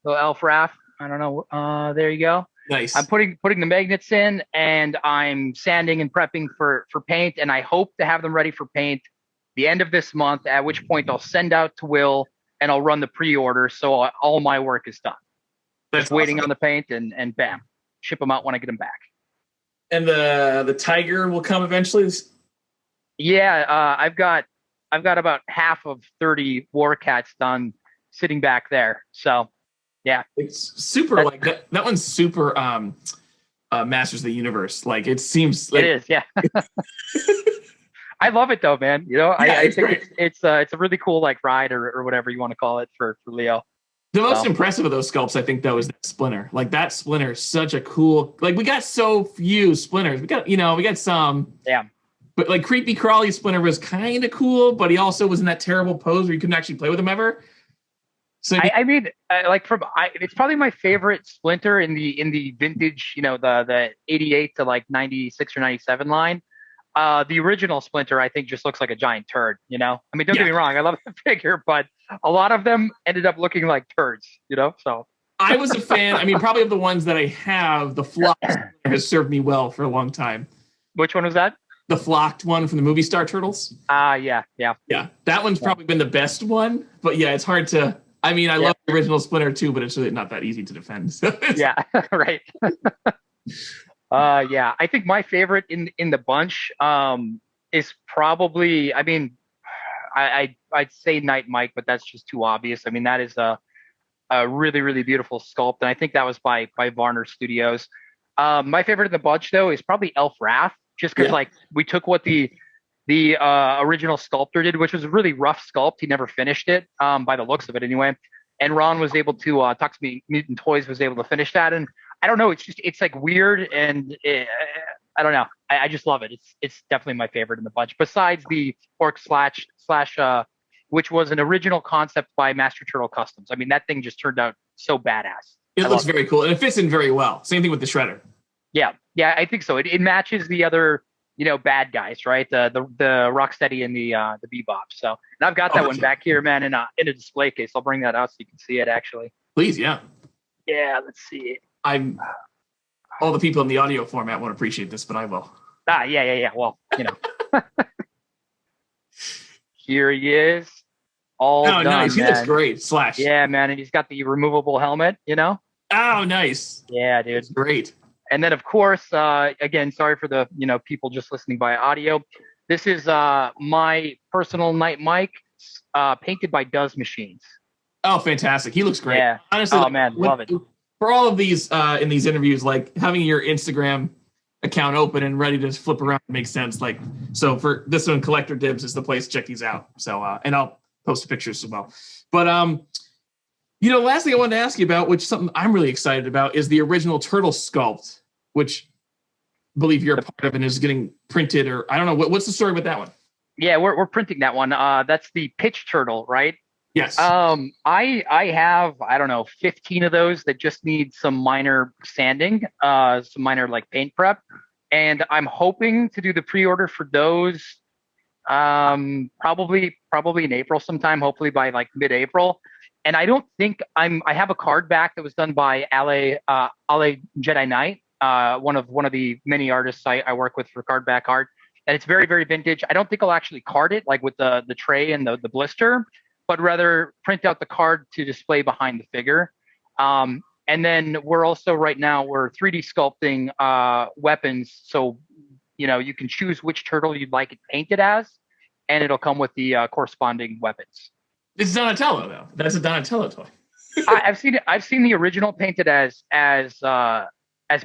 The Elf Raft, I don't know. There you go. Nice. I'm putting the magnets in, and I'm sanding and prepping for paint, and I hope to have them ready for paint the end of this month, at which point I'll send out to Will and I'll run the pre-order, so all my work is done. That's just waiting on the paint, and bam, ship them out when I get them back. And the Tiger will come eventually? Yeah, I've got about half of 30 War Cats done sitting back there. So yeah. It's super like that one's super Masters of the Universe. Like it seems like it is, yeah. I love it though, man. I think it's a really cool like ride or whatever you want to call it for Leo. The most impressive of those sculpts, I think, though, is that Splinter. Like, that Splinter is such a cool... Like, we got so few Splinters. We got some. Yeah. But, like, Creepy Crawly Splinter was kind of cool, but he also was in that terrible pose where you couldn't actually play with him ever. So it's probably my favorite Splinter in the vintage, the 88 to like 96 or 97 line. The original Splinter, I think, just looks like a giant turd. I mean, don't get me wrong, I love the figure, but a lot of them ended up looking like turds. So I was a fan. I mean, probably of the ones that I have, the flocked has served me well for a long time. Which one was that? The flocked one from the movie Star Turtles. Yeah. That one's probably been the best one. But yeah, it's hard to. I mean, I love the original Splinter too, but it's really not that easy to defend. So yeah, right. I think my favorite in the bunch is probably. I mean, I'd say Night Mike, but that's just too obvious. I mean, that is a really, really beautiful sculpt, and I think that was by Varner Studios. My favorite in the bunch, though, is probably Elf Wrath, just because like we took what the original sculptor did, which was a really rough sculpt. He never finished it, by the looks of it anyway. And Ron was able to, Toxic Mutant Toys was able to finish that. And I don't know, it's like weird, and I don't know. I just love it. It's definitely my favorite in the bunch. Besides the Orc slash, which was an original concept by Master Turtle Customs. I mean, that thing just turned out so badass. It looks very cool, and it fits in very well. Same thing with the Shredder. Yeah, I think so. It matches the other, bad guys, right? The Rocksteady and the Bebop. So, and I've got that one back here, man, in a display case. I'll bring that out so you can see it, actually. Please, yeah. Yeah, let's see. All the people in the audio format won't appreciate this, but I will. Yeah. Well, here he is. All done, nice. Man. He looks great. Slash. Yeah, man, and he's got the removable helmet. Oh, nice. Yeah, dude. That's great. And then, of course, again, sorry for the people just listening by audio. This is my personal Night Mike, painted by Does Machines. Oh, fantastic! He looks great. Yeah. Honestly, love it. For all of these in these interviews, like having your Instagram account open and ready to flip around makes sense. Like, so for this one, Collector Dibbs is the place to check these out. So, and I'll post the pictures as well. But last thing I wanted to ask you about, which is something I'm really excited about, is the original turtle sculpt, which I believe you're a part of and is getting printed, or I don't know. What's the story with that one? Yeah, we're printing that one. That's the pitch turtle, right? Yes. I have, I don't know, 15 of those that just need some minor sanding, some minor like paint prep. And I'm hoping to do the pre-order for those probably in April sometime, hopefully by like mid-April. And I don't think I have a card back that was done by Ale Jedi Knight, one of the many artists I work with for card back art. And it's very, very vintage. I don't think I'll actually card it like with the tray and the blister, but rather print out the card to display behind the figure. And then we're also right now, we're 3D sculpting weapons. So, you can choose which turtle you'd like it painted as, and it'll come with the corresponding weapons. It's Donatello, though. That's a Donatello toy. I've seen the original painted as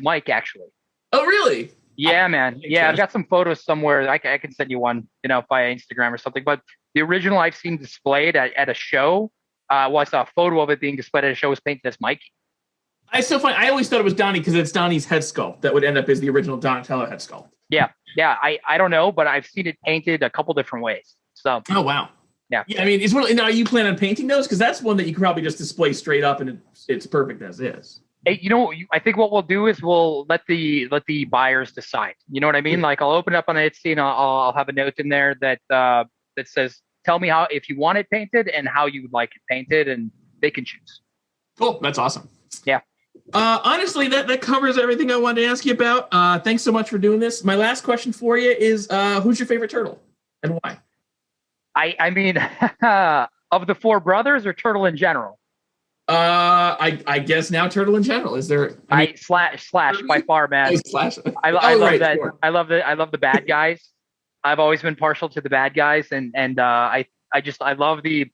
Mike, actually. Oh, really? Yeah, man. Yeah, I've got some photos somewhere. I can send you one, via Instagram or something. But the original I've seen displayed at a show, I saw a photo of it being displayed at a show, was painted as Mikey. It's so funny. I always thought it was Donnie because it's Donnie's head sculpt that would end up as the original Donatello head sculpt. Yeah. I don't know, but I've seen it painted a couple different ways. So. Oh, wow. Yeah. I mean, now are you planning on painting those? Because that's one that you can probably just display straight up and it's perfect as is. Hey, I think what we'll do is we'll let the buyers decide. You know what I mean? Like I'll open up on Etsy and I'll have a note in there that says, tell me if you want it painted and how you would like it painted, and they can choose. Cool. That's awesome. Yeah. Honestly, that covers everything I wanted to ask you about. Thanks so much for doing this. My last question for you is, who's your favorite turtle and why? I mean, of the four brothers or turtle in general? I guess now turtle in general. Is there? Slash by far, man. Slash. I love right, that. sure. I love the bad guys. I've always been partial to the bad guys, and I love the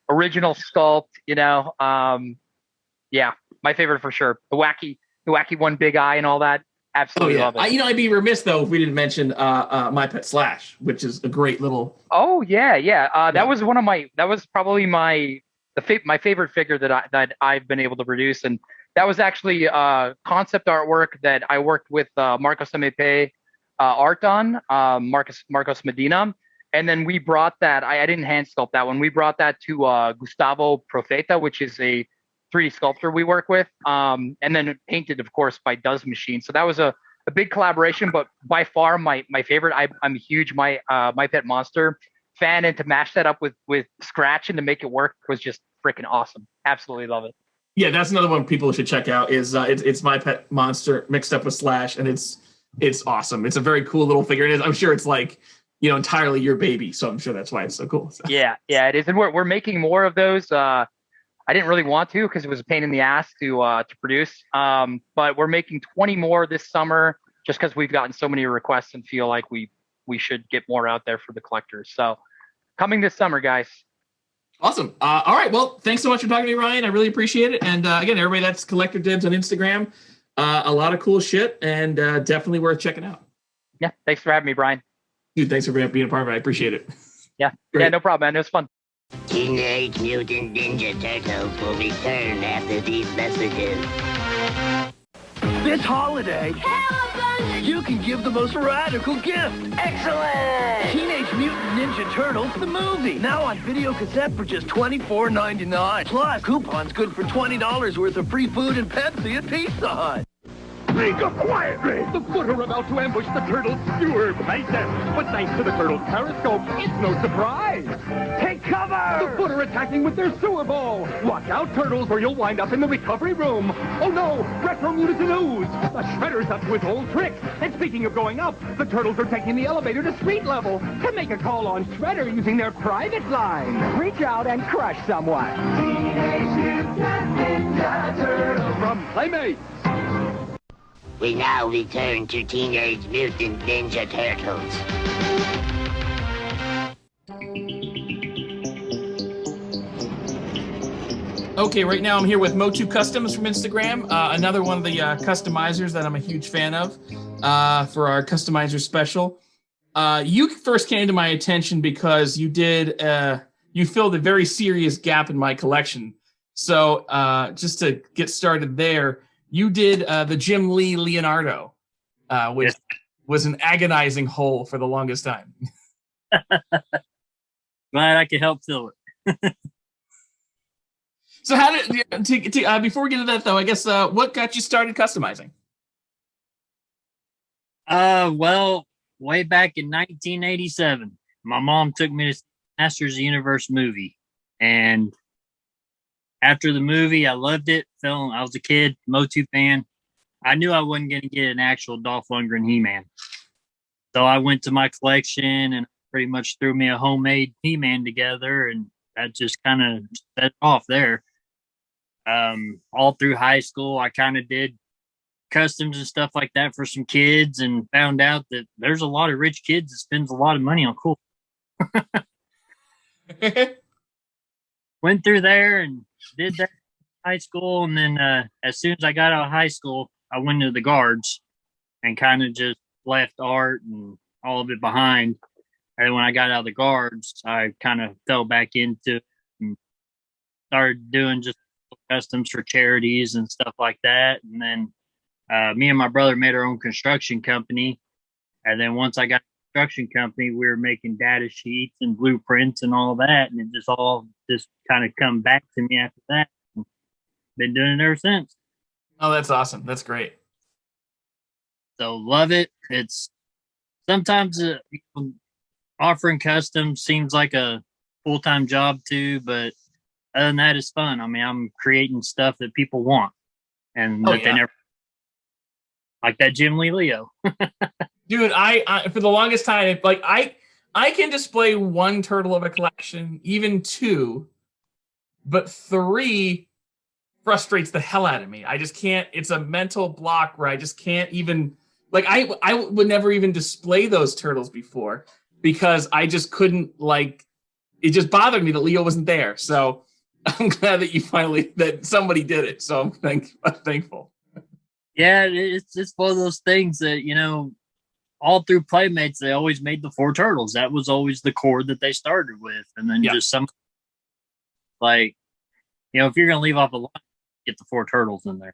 original sculpt. Yeah, my favorite for sure. The wacky one, big eye, and all that. Absolutely love it. I'd be remiss though if we didn't mention My Pet Slash, which is a great little. Oh yeah. That was probably my my favorite figure that I've been able to produce, and that was actually concept artwork that I worked with Marcos Mepe art on, Marcos Medina, and then we brought that. I didn't hand sculpt that one. We brought that to Gustavo Profeta, which is a 3D sculptor we work with, and then painted, of course, by Does Machine. So that was a big collaboration, but by far my favorite. I'm a huge My Pet Monster fan, and to mash that up with Scratch and to make it work was just freaking awesome. Absolutely love it. Yeah, that's another one people should check out. Is it's My Pet Monster mixed up with Slash, and it's awesome. It's a very cool little figure. I'm sure it's like, entirely your baby, so I'm sure that's why it's so cool. So. Yeah, it is, and we're making more of those. I didn't really want to because it was a pain in the ass to produce. But we're making 20 more this summer just because we've gotten so many requests and feel like we should get more out there for the collectors. So coming this summer, guys. Awesome. All right. Well, thanks so much for talking to me, Ryan. I really appreciate it. And again, everybody, that's Collector Dibbs on Instagram. A lot of cool shit, and definitely worth checking out. Yeah. Thanks for having me, Brian. Dude, thanks for being a part of it. I appreciate it. Yeah. Great. Yeah, no problem, man. It was fun. Teenage Mutant Ninja Turtles will return after these messages. This holiday, you can give the most radical gift. Excellent! Teenage Mutant Ninja Turtles, the movie. Now on video cassette for just $24.99. Plus, coupons good for $20 worth of free food and Pepsi at Pizza Hut. Speak up quietly! The foot are about to ambush the turtles' sewer playtest. But thanks to the turtles' periscope, it's no surprise. Take cover! The foot are attacking with their sewer ball. Watch out, turtles, or you'll wind up in the recovery room. Oh no! Retro Mutants news! The Shredder's up to his old trick. And speaking of going up, the turtles are taking the elevator to street level to make a call on Shredder using their private line. Reach out and crush someone. Teenage Mutant Ninja Turtles From Playmates. We now return to Teenage Mutant Ninja Turtles. Okay, right now I'm here with MOTUCustoms from Instagram, another one of the customizers that I'm a huge fan of for our customizer special. You first came to my attention because you filled a very serious gap in my collection. So just to get started there, you did the Jim Lee Leonardo, which was an agonizing hole for the longest time. Glad I could help fill it. So how did, before we get into that though, I guess, what got you started customizing? Well, way back in 1987, my mom took me to Masters of the Universe movie, and after the movie, I loved it. I was a kid, Motu fan. I knew I wasn't going to get an actual Dolph Lundgren He-Man. So I went to my collection and pretty much threw me a homemade He-Man together, and that just kind of set it off there. All through high school, I kind of did customs and stuff like that for some kids, and found out that there's a lot of rich kids that spends a lot of money on cool. Went through there and did that in high school, and then as soon as I got out of high school, I went to the guards and kind of just left art and all of it behind. And when I got out of the guards, I kind of fell back into it and started doing just customs for charities and stuff like that. And then me and my brother made our own construction company. And then once I got a construction company, we were making data sheets and blueprints and all that. And it just kind of come back to me after that. Been doing it ever since. Oh, that's awesome. That's great. So love it. It's sometimes offering custom seems like a full-time job too, but other than that, it's fun. I mean, I'm creating stuff that people want and they never, like that Jim Lee Leo. Dude, I for the longest time, like I can display one turtle of a collection, even two, but three frustrates the hell out of me. I just can't. It's a mental block where I just can't even, like, I would never even display those turtles before because I just couldn't, like, it just bothered me that Leo wasn't there. So I'm glad that that somebody did it. So I'm thankful. Yeah, it's one of those things that, you know, all through Playmates, they always made the 4 turtles. That was always the core that they started with. And then just some, like, if you're going to leave off a line, get the 4 turtles in there.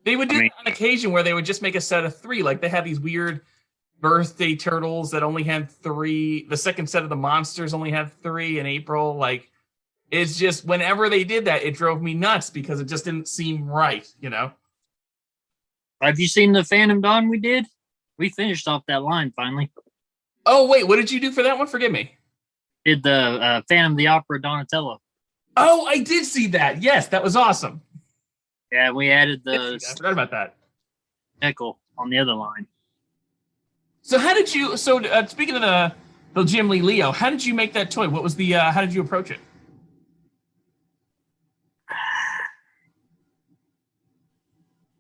They would do that on occasion where they would just make a set of 3. Like they have these weird birthday turtles that only had 3. The second set of the monsters only had 3 in April. Like, it's just whenever they did that, it drove me nuts because it just didn't seem right, Have you seen the Phantom Dawn we did? We finished off that line finally. Oh, wait, what did you do for that one? Forgive me. Did the Phantom of the Opera Donatello. Oh, I did see that. Yes, that was awesome. Yeah, we added I forgot about that. Nickel on the other line. So how did you, speaking of the Jim Lee Leo, how did you make that toy? What was how did you approach it?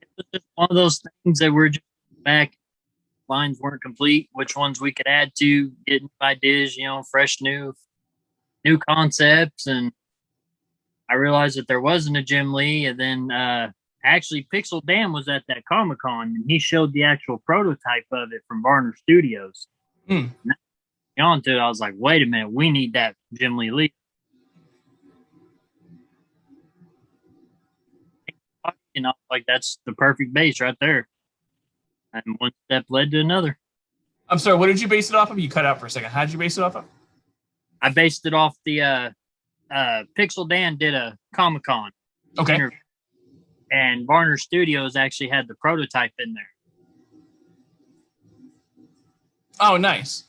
It was just one of those things that we're just back. Lines weren't complete. Which ones we could add to, get new ideas, fresh new concepts. And I realized that there wasn't a Jim Lee. And then actually Pixel Dan was at that Comic-Con and he showed the actual prototype of it from Barner Studios. Onto it, I was like, wait a minute, we need that Jim Lee. Like that's the perfect base right there. And one step led to another. I'm sorry, what did you base it off of? You cut out for a second. How did you base it off of? I based it off the Pixel Dan did a Comic-Con. Okay. Interview, and Barner Studios actually had the prototype in there. Oh, nice.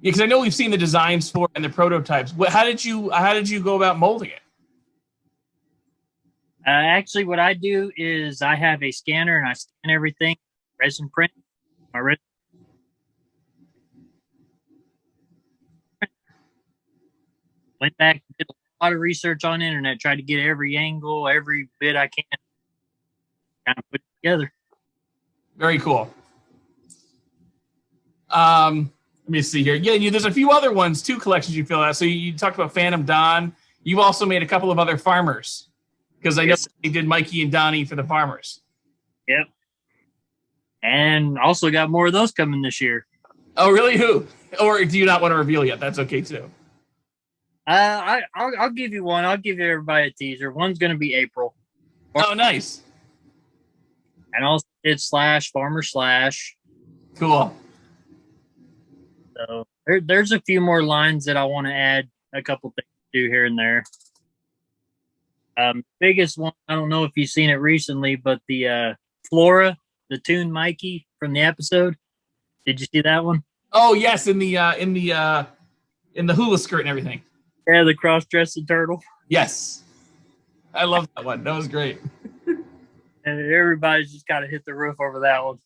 Yeah, because I know we've seen the designs for and the prototypes. How did you go about molding it? Actually, what I do is I have a scanner and I scan everything, resin print. My resin. Went back, did a lot of research on the internet, tried to get every angle, every bit I can, kind of put it together. Very cool. Let me see here. Yeah, there's a few other ones too, collections you filled out. So you talked about Phantom Don. You've also made a couple of other farmers. Because I know they did Mikey and Donnie for the farmers. Yep. And also got more of those coming this year. Oh, really? Who? Or do you not want to reveal yet? That's okay, too. I'll give you one. I'll give everybody a teaser. One's going to be April. Oh, nice. And also did Farmer Slash. Cool. So there's a few more lines that I want to add a couple things to here and there. Biggest one, I don't know if you've seen it recently, but the Flora, the Toon Mikey from the episode. Did you see that one? Oh yes, in the hula skirt and everything. Yeah, the cross-dressing turtle. Yes, I love that one. That was great. And everybody's just got to hit the roof over that one.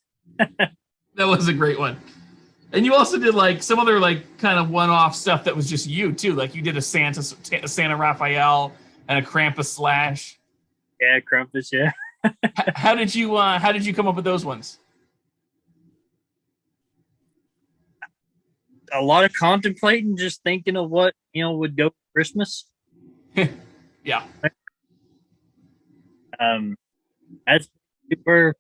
That was a great one. And you also did like some other like kind of one-off stuff that was just you too. Like you did a Santa Raphael. And a Krampus Slash. Yeah, Krampus, yeah. How did you come up with those ones? A lot of contemplating, just thinking of what, would go for Christmas. Yeah. That's where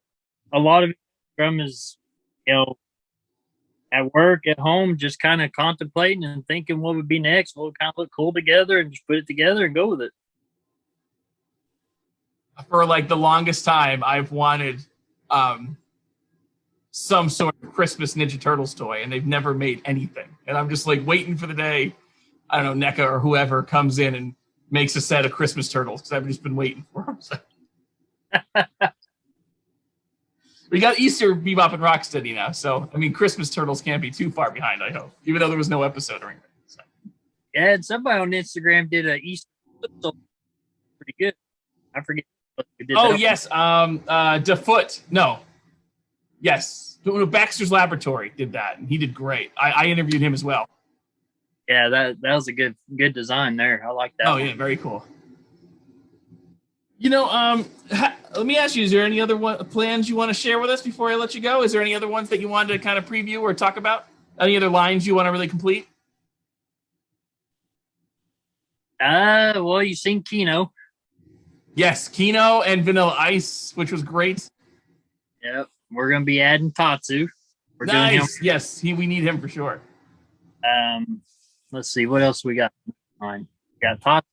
a lot of it from is, at work, at home, just kind of contemplating and thinking what would be next, what would kind of look cool together, and just put it together and go with it. For like the longest time, I've wanted some sort of Christmas Ninja Turtles toy, and they've never made anything. And I'm just like waiting for the day, I don't know, NECA or whoever comes in and makes a set of Christmas Turtles, because I've just been waiting for them. So. We got Easter Bebop and Rocksteady now, so I mean Christmas Turtles can't be too far behind, I hope, even though there was no episode or anything. So. Yeah, and somebody on Instagram did a Easter pretty good. I forget. Oh yes, DeFoot. No, yes, Baxter's Laboratory did that, and he did great. I interviewed him as well. Yeah, that was a good design there. I like that. Oh yeah, very cool. Let me ask you: is there any other plans you want to share with us before I let you go? Is there any other ones that you wanted to kind of preview or talk about? Any other lines you want to really complete? Well, you've seen Kino. Yes, Kino and Vanilla Ice, which was great. Yep, we're gonna be adding Tatsu. We're nice. doing him. Yes, we need him for sure. Let's see what else we got. We got Tatsu.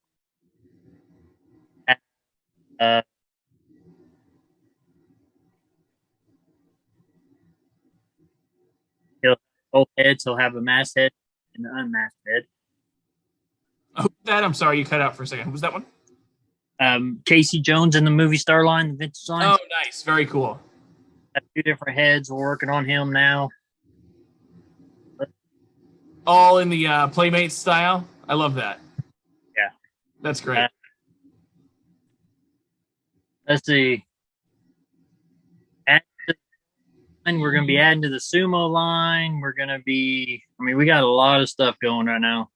He'll have both heads. He'll have a masked head and an unmasked head. Oh, that I'm sorry, you cut out for a second. Who was that one? Casey Jones in the movie Star Line, the vintage line. Oh, nice. Very cool. Have 2 different heads. We're working on him now. All in the Playmates style. I love that. Yeah. That's great. Let's see. We're going to be adding to the sumo line. We're going to be, we got a lot of stuff going right now.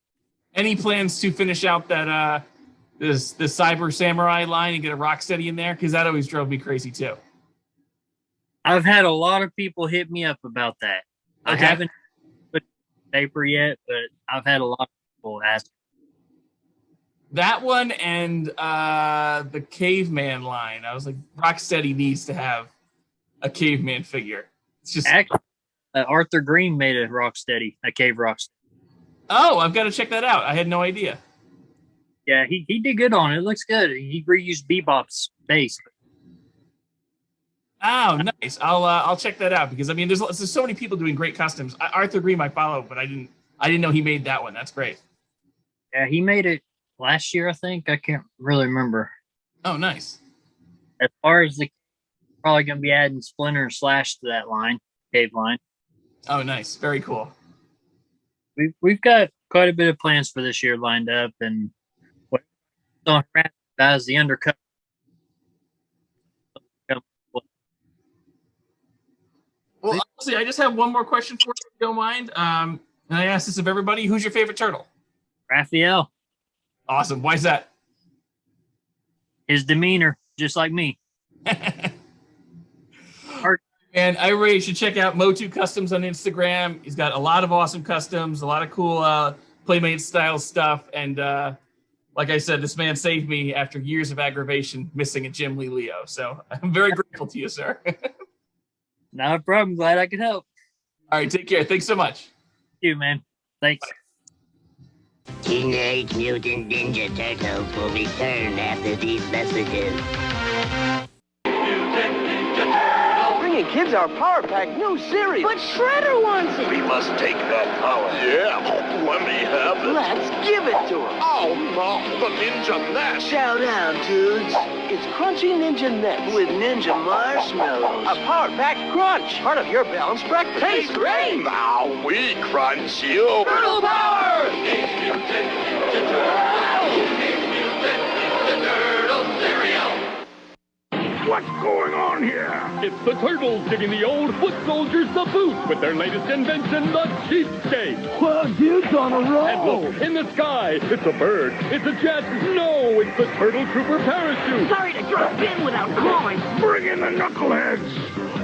Any plans to finish out that the Cyber Samurai line and get a Rocksteady in there? Because that always drove me crazy too. I've had a lot of people hit me up about that. Okay. I haven't put paper yet, but I've had a lot of people ask. That one and the Caveman line. I was like, Rocksteady needs to have a Caveman figure. It's just actually, Arthur Green made a Rocksteady, a Cave Rocksteady. Oh, I've got to check that out. I had no idea. Yeah, he did good on it. It looks good. He reused Bebop's base. Oh, nice. I'll check that out because there's so many people doing great customs. Arthur Green I follow, but I didn't know he made that one. That's great. Yeah, he made it last year, I think. I can't really remember. Oh, nice. As far as probably going to be adding Splinter and Slash to that line, Cave line. Oh, nice. Very cool. We've got quite a bit of plans for this year lined up, and what as the undercut. Well, honestly, I just have one more question for you, if you don't mind. And I ask this of everybody: who's your favorite turtle? Raphael. Awesome. Why is that? His demeanor, just like me. And everybody should check out MOTUCustoms on Instagram. He's got a lot of awesome customs, a lot of cool Playmate style stuff. And like I said, this man saved me after years of aggravation missing a Jim Lee Leo. So I'm very grateful to you, sir. Not a problem. Glad I could help. All right, take care. Thanks so much. Thank you, man. Thanks. Bye. Teenage Mutant Ninja Turtles will return after these messages. Bringing kids our Power Pack new series. But Shredder wants it. We must take that power. Yeah, let me have it. Let's give it to him. Oh, no, the Ninja Nest. Chow down, dudes. It's Crunchy Ninja Nest with Ninja Marshmallows. A Power Pack Crunch. Part of your balanced breakfast. Tastes great. Now we crunch you. Turtle power! Teenage Mutant Ninja Turtles. Teenage Mutant Ninja Turtles cereal. What's going on here? It's the Turtles giving the old foot soldiers the boot with their latest invention, the cheapskate. Well, dude's on a roll. And look, in the sky, it's a bird, it's a jet. No, it's the Turtle Trooper parachute. Sorry to drop in without calling. Bring in the knuckleheads.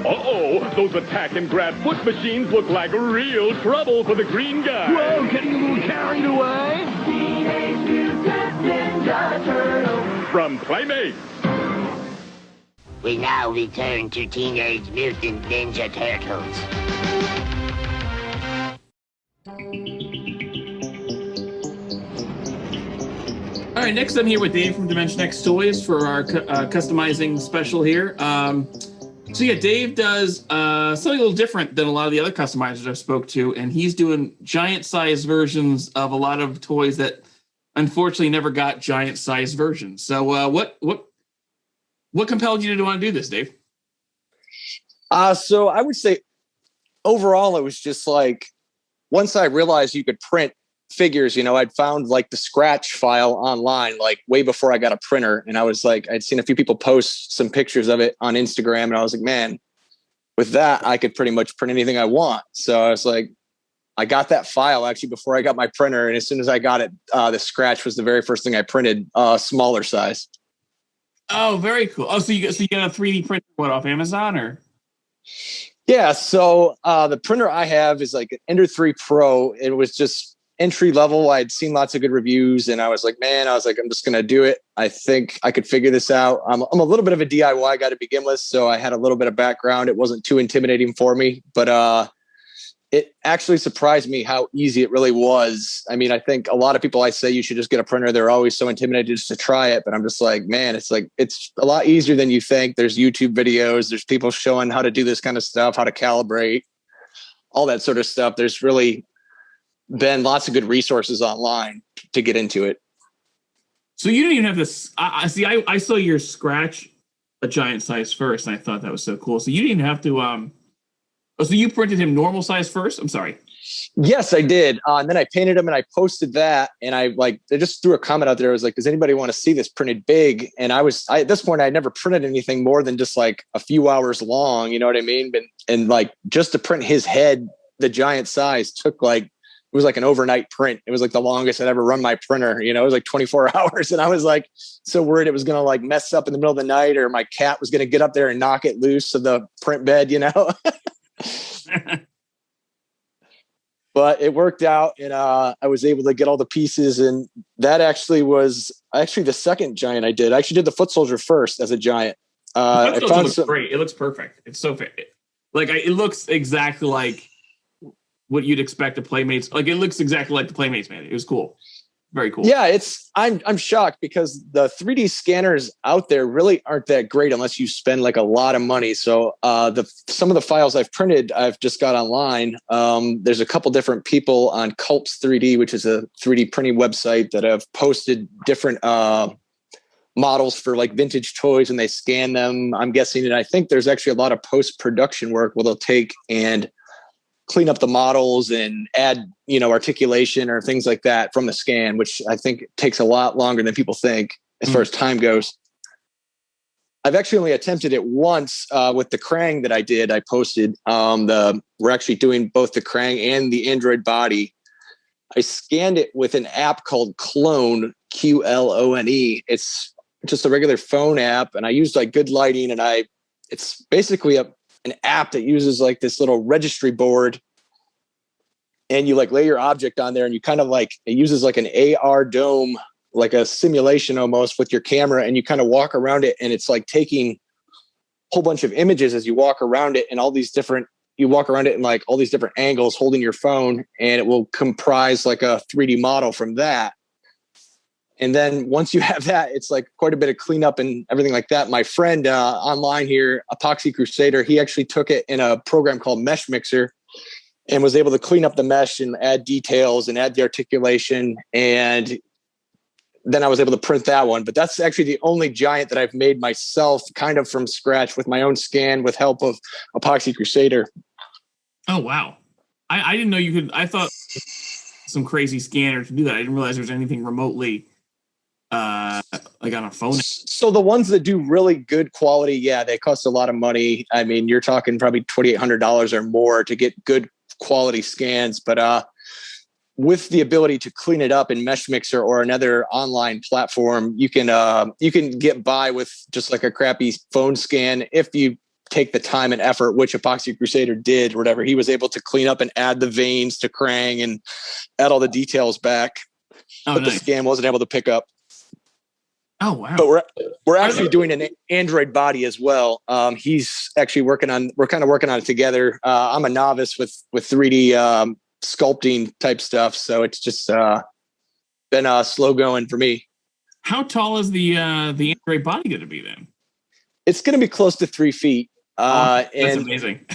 Uh-oh, those attack and grab foot machines look like real trouble for the green guy. Whoa, getting a little carried away. Teenage Mutant Ninja Turtles. From Playmates. We now return to Teenage Mutant Ninja Turtles. All right, next I'm here with Dave from Dimension X Toys for our customizing special here. So yeah, Dave does something a little different than a lot of the other customizers I've spoke to, and he's doing giant size versions of a lot of toys that unfortunately never got giant size versions. So what compelled you to want to do this, Dave? So I would say overall, it was just like, once I realized you could print figures, I'd found like the scratch file online, like way before I got a printer. And I was like, I'd seen a few people post some pictures of it on Instagram. And I was like, man, with that, I could pretty much print anything I want. So I was like, I got that file actually before I got my printer. And as soon as I got it, the scratch was the very first thing I printed, smaller size. Oh, very cool. Oh, so you got a 3D printer, what, off Amazon or? Yeah. So the printer I have is like an Ender 3 Pro. It was just entry level. I'd seen lots of good reviews and I was like, I'm just going to do it. I think I could figure this out. I'm a little bit of a DIY guy to begin with. So I had a little bit of background. It wasn't too intimidating for me, but it actually surprised me how easy it really was. I mean, I think a lot of people I say you should just get a printer. They're always so intimidated just to try it. But I'm just like, man, it's a lot easier than you think. There's YouTube videos. There's people showing how to do this kind of stuff, how to calibrate, all that sort of stuff. There's really been lots of good resources online to get into it. So you didn't even have this. I saw your scratch a giant size first, and I thought that was so cool. So you didn't even have to. So you printed him normal size first? I'm sorry. Yes, I did. And then I painted him and I posted that. And I just threw a comment out there. I was like, does anybody want to see this printed big? And at this point, I never printed anything more than just like a few hours long. You know what I mean? And like just to print his head, the giant size took it was like an overnight print. It was like the longest I'd ever run my printer. You know, it was like 24 hours. And I was like so worried it was going to like mess up in the middle of the night, or my cat was going to get up there and knock it loose of the print bed, you know? But it worked out, and I was able to get all the pieces, and that actually was the second giant I did. I actually did the foot soldier first as a giant. It looks great. It looks perfect. It's so it looks exactly like what you'd expect a Playmates. Like it looks exactly like the Playmates, man. It was cool. Very cool. Yeah, I'm shocked because the 3D scanners out there really aren't that great unless you spend like a lot of money. So some of the files I've printed, I've just got online. There's a couple different people on Culps 3D, which is a 3D printing website, that have posted different models for like vintage toys, and they scan them. I'm guessing, and I think there's actually a lot of post-production work where they'll take and clean up the models and add, articulation or things like that from the scan, which I think takes a lot longer than people think as far as time goes. I've actually only attempted it once with the Krang that I did. I posted we're actually doing both the Krang and the Android body. I scanned it with an app called Clone, Qlone. It's just a regular phone app, and I used like good lighting, and it's basically an app that uses like this little registry board, and you like lay your object on there, and you kind of like, it uses like an AR dome, like a simulation almost with your camera, and you kind of walk around it, and it's like taking a whole bunch of images as you walk around it, and you walk around it in like all these different angles holding your phone, and it will comprise like a 3D model from that. And then once you have that, it's like quite a bit of cleanup and everything like that. My friend online here, Epoxy Crusader, he actually took it in a program called Mesh Mixer and was able to clean up the mesh and add details and add the articulation. And then I was able to print that one. But that's actually the only giant that I've made myself kind of from scratch with my own scan with help of Epoxy Crusader. Oh, wow. I didn't know you could. I thought some crazy scanner to do that. I didn't realize there was anything remotely like on a phone. So the ones that do really good quality, yeah, they cost a lot of money. I mean, you're talking probably $2,800 or more to get good quality scans. But with the ability to clean it up in Mesh Mixer or another online platform, you can get by with just like a crappy phone scan if you take the time and effort, which Epoxy Crusader did. Whatever, he was able to clean up and add the veins to Krang and add all the details back. But nice. The scan wasn't able to pick up. Oh, wow. But we're actually doing an Android body as well. He's actually we're kind of working on it together. I'm a novice with 3D sculpting type stuff. So it's just been slow going for me. How tall is the Android body going to be then? It's going to be close to 3 feet. That's amazing.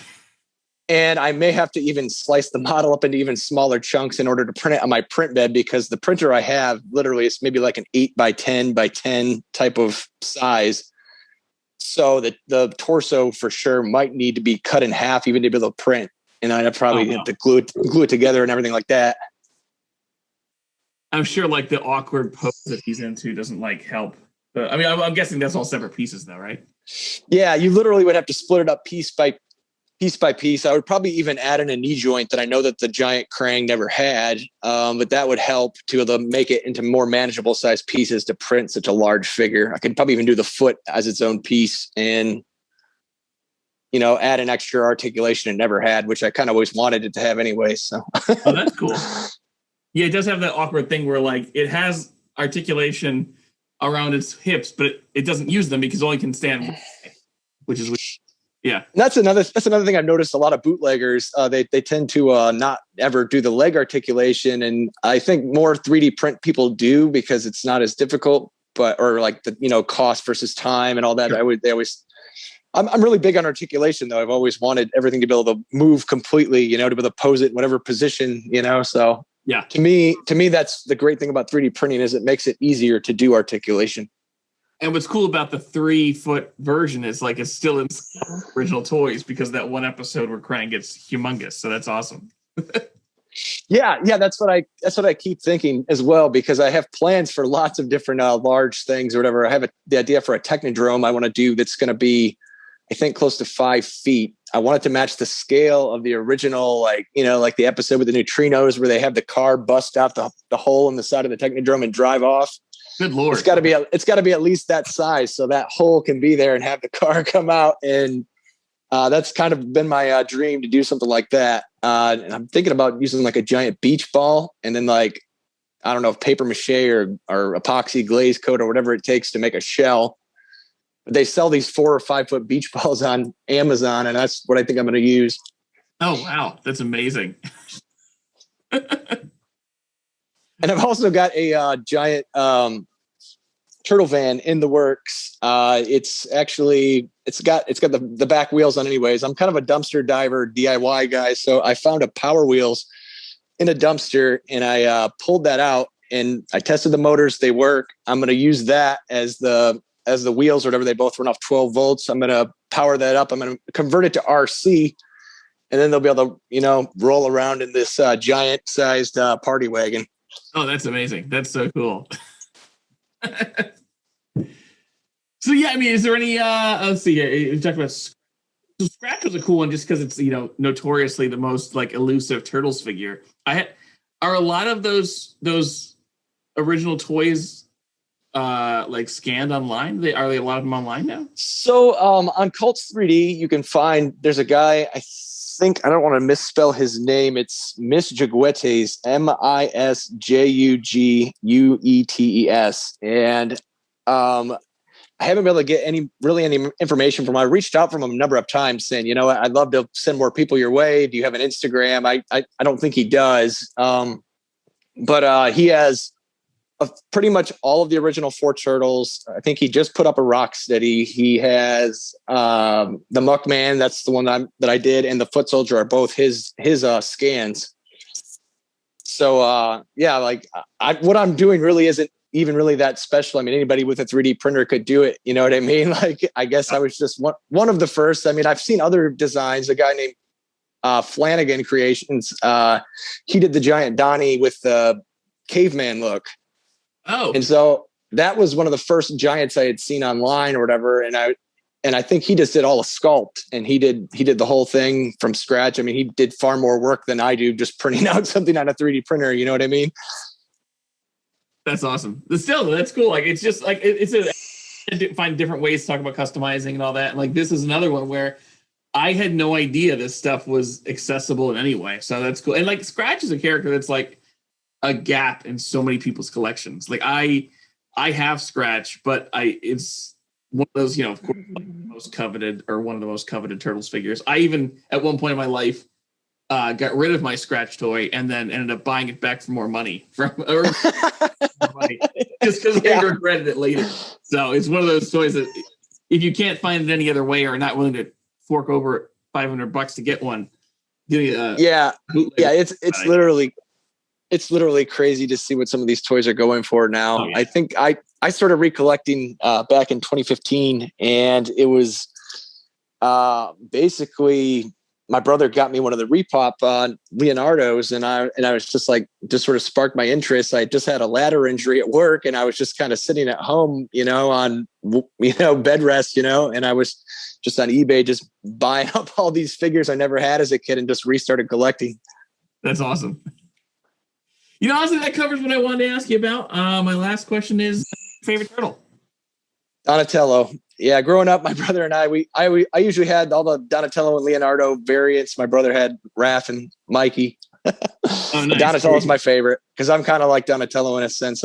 And I may have to even slice the model up into even smaller chunks in order to print it on my print bed, because the printer I have literally is maybe like an 8x10x10 type of size. So the torso for sure might need to be cut in half even to be able to print. And I'd probably have to glue it together and everything like that. I'm sure like the awkward pose that he's into doesn't like help. But I mean, I'm guessing that's all separate pieces though, right? Yeah, you literally would have to split it up piece by piece. I would probably even add in a knee joint that I know that the giant Krang never had, but that would help to make it into more manageable size pieces to print such a large figure. I could probably even do the foot as its own piece and, add an extra articulation it never had, which I kind of always wanted it to have anyway. So oh, that's cool. Yeah, it does have that awkward thing where like it has articulation around its hips, but it doesn't use them because it only can stand, which is weird. Yeah. And that's another thing I've noticed. A lot of bootleggers, they tend to not ever do the leg articulation. And I think more 3D print people do because it's not as difficult, or like the, cost versus time and all that. Sure. I'm really big on articulation though. I've always wanted everything to be able to move completely, to be able to pose it in whatever position, so yeah, to me, that's the great thing about 3D printing is it makes it easier to do articulation. And what's cool about the 3-foot version is like it's still in original toys because that one episode where Krang gets humongous. So that's awesome. Yeah, that's what I keep thinking as well, because I have plans for lots of different large things or whatever. I have the idea for a Technodrome I want to do that's going to be, I think, close to 5 feet. I want it to match the scale of the original, like the episode with the neutrinos where they have the car bust out the hole in the side of the Technodrome and drive off. Good Lord. It's got to be at least that size so that hole can be there and have the car come out. And that's kind of been my dream to do something like that. And I'm thinking about using like a giant beach ball and then like, I don't know, if paper mache or epoxy glaze coat or whatever it takes to make a shell. But they sell these 4 or 5 foot beach balls on Amazon, and that's what I think I'm going to use. Oh, wow. That's amazing. And I've also got a giant turtle van in the works. It's got the back wheels on anyways. I'm kind of a dumpster diver DIY guy. So I found a Power Wheels in a dumpster and I pulled that out and I tested the motors. They work. I'm going to use that as the wheels or whatever. They both run off 12 volts. I'm going to power that up. I'm going to convert it to RC and then they'll be able to, roll around in this giant sized party wagon. Oh, that's amazing. That's so cool. So yeah, I mean, is there any let's see, you talked about Scratch was a cool one just because it's notoriously the most like elusive Turtles figure. Are a lot of those original toys like scanned online? Are they a lot of them online now? So on Cults 3D you can find, there's a guy, I think, I don't want to misspell his name, it's Miss Jagwetes, Misjuguetes, and I haven't been able to get any information from him. I reached out from him a number of times saying, I'd love to send more people your way. Do you have an Instagram? I don't think he does. But he has pretty much all of the original 4 Turtles. I think he just put up a Rocksteady. He has the Muckman. That's the one that I did. And the Foot Soldier are both his scans. So what I'm doing really isn't even really that special. I mean, anybody with a 3D printer could do it. You know what I mean? Like, I guess I was just one of the first. I mean, I've seen other designs. A guy named Flanagan Creations. He did the giant Donnie with the caveman look. Oh, and so that was one of the first giants I had seen online or whatever. And I think he just did all a sculpt and he did the whole thing from scratch. I mean, he did far more work than I do just printing out something on a 3D printer. You know what I mean? That's awesome. But still, that's cool. Like, it's just like find different ways to talk about customizing and all that. And like, this is another one where I had no idea this stuff was accessible in any way. So that's cool. And like, Scratch is a character that's like a gap in so many people's collections. Like, I have Scratch, but it's one of those, of course, like most coveted or one of the most coveted Turtles figures. I even at one point in my life got rid of my Scratch toy and then ended up buying it back for more money just because I regretted it later. So it's one of those toys that if you can't find it any other way or are not willing to fork over $500 to get one, it's literally crazy to see what some of these toys are going for now. Oh, yeah. I think I started recollecting back in 2015, and it was basically my brother got me one of the Repop Leonardos, and I was just sort of sparked my interest. I just had a ladder injury at work, and I was just kind of sitting at home, on bed rest, and I was just on eBay just buying up all these figures I never had as a kid and just restarted collecting. That's awesome. Honestly, that covers what I wanted to ask you about. My last question is favorite turtle. Donatello. Yeah, growing up, my brother and I usually had all the Donatello and Leonardo variants. My brother had Raph and Mikey. Oh, nice. Donatello's my favorite because I'm kind of like Donatello in a sense.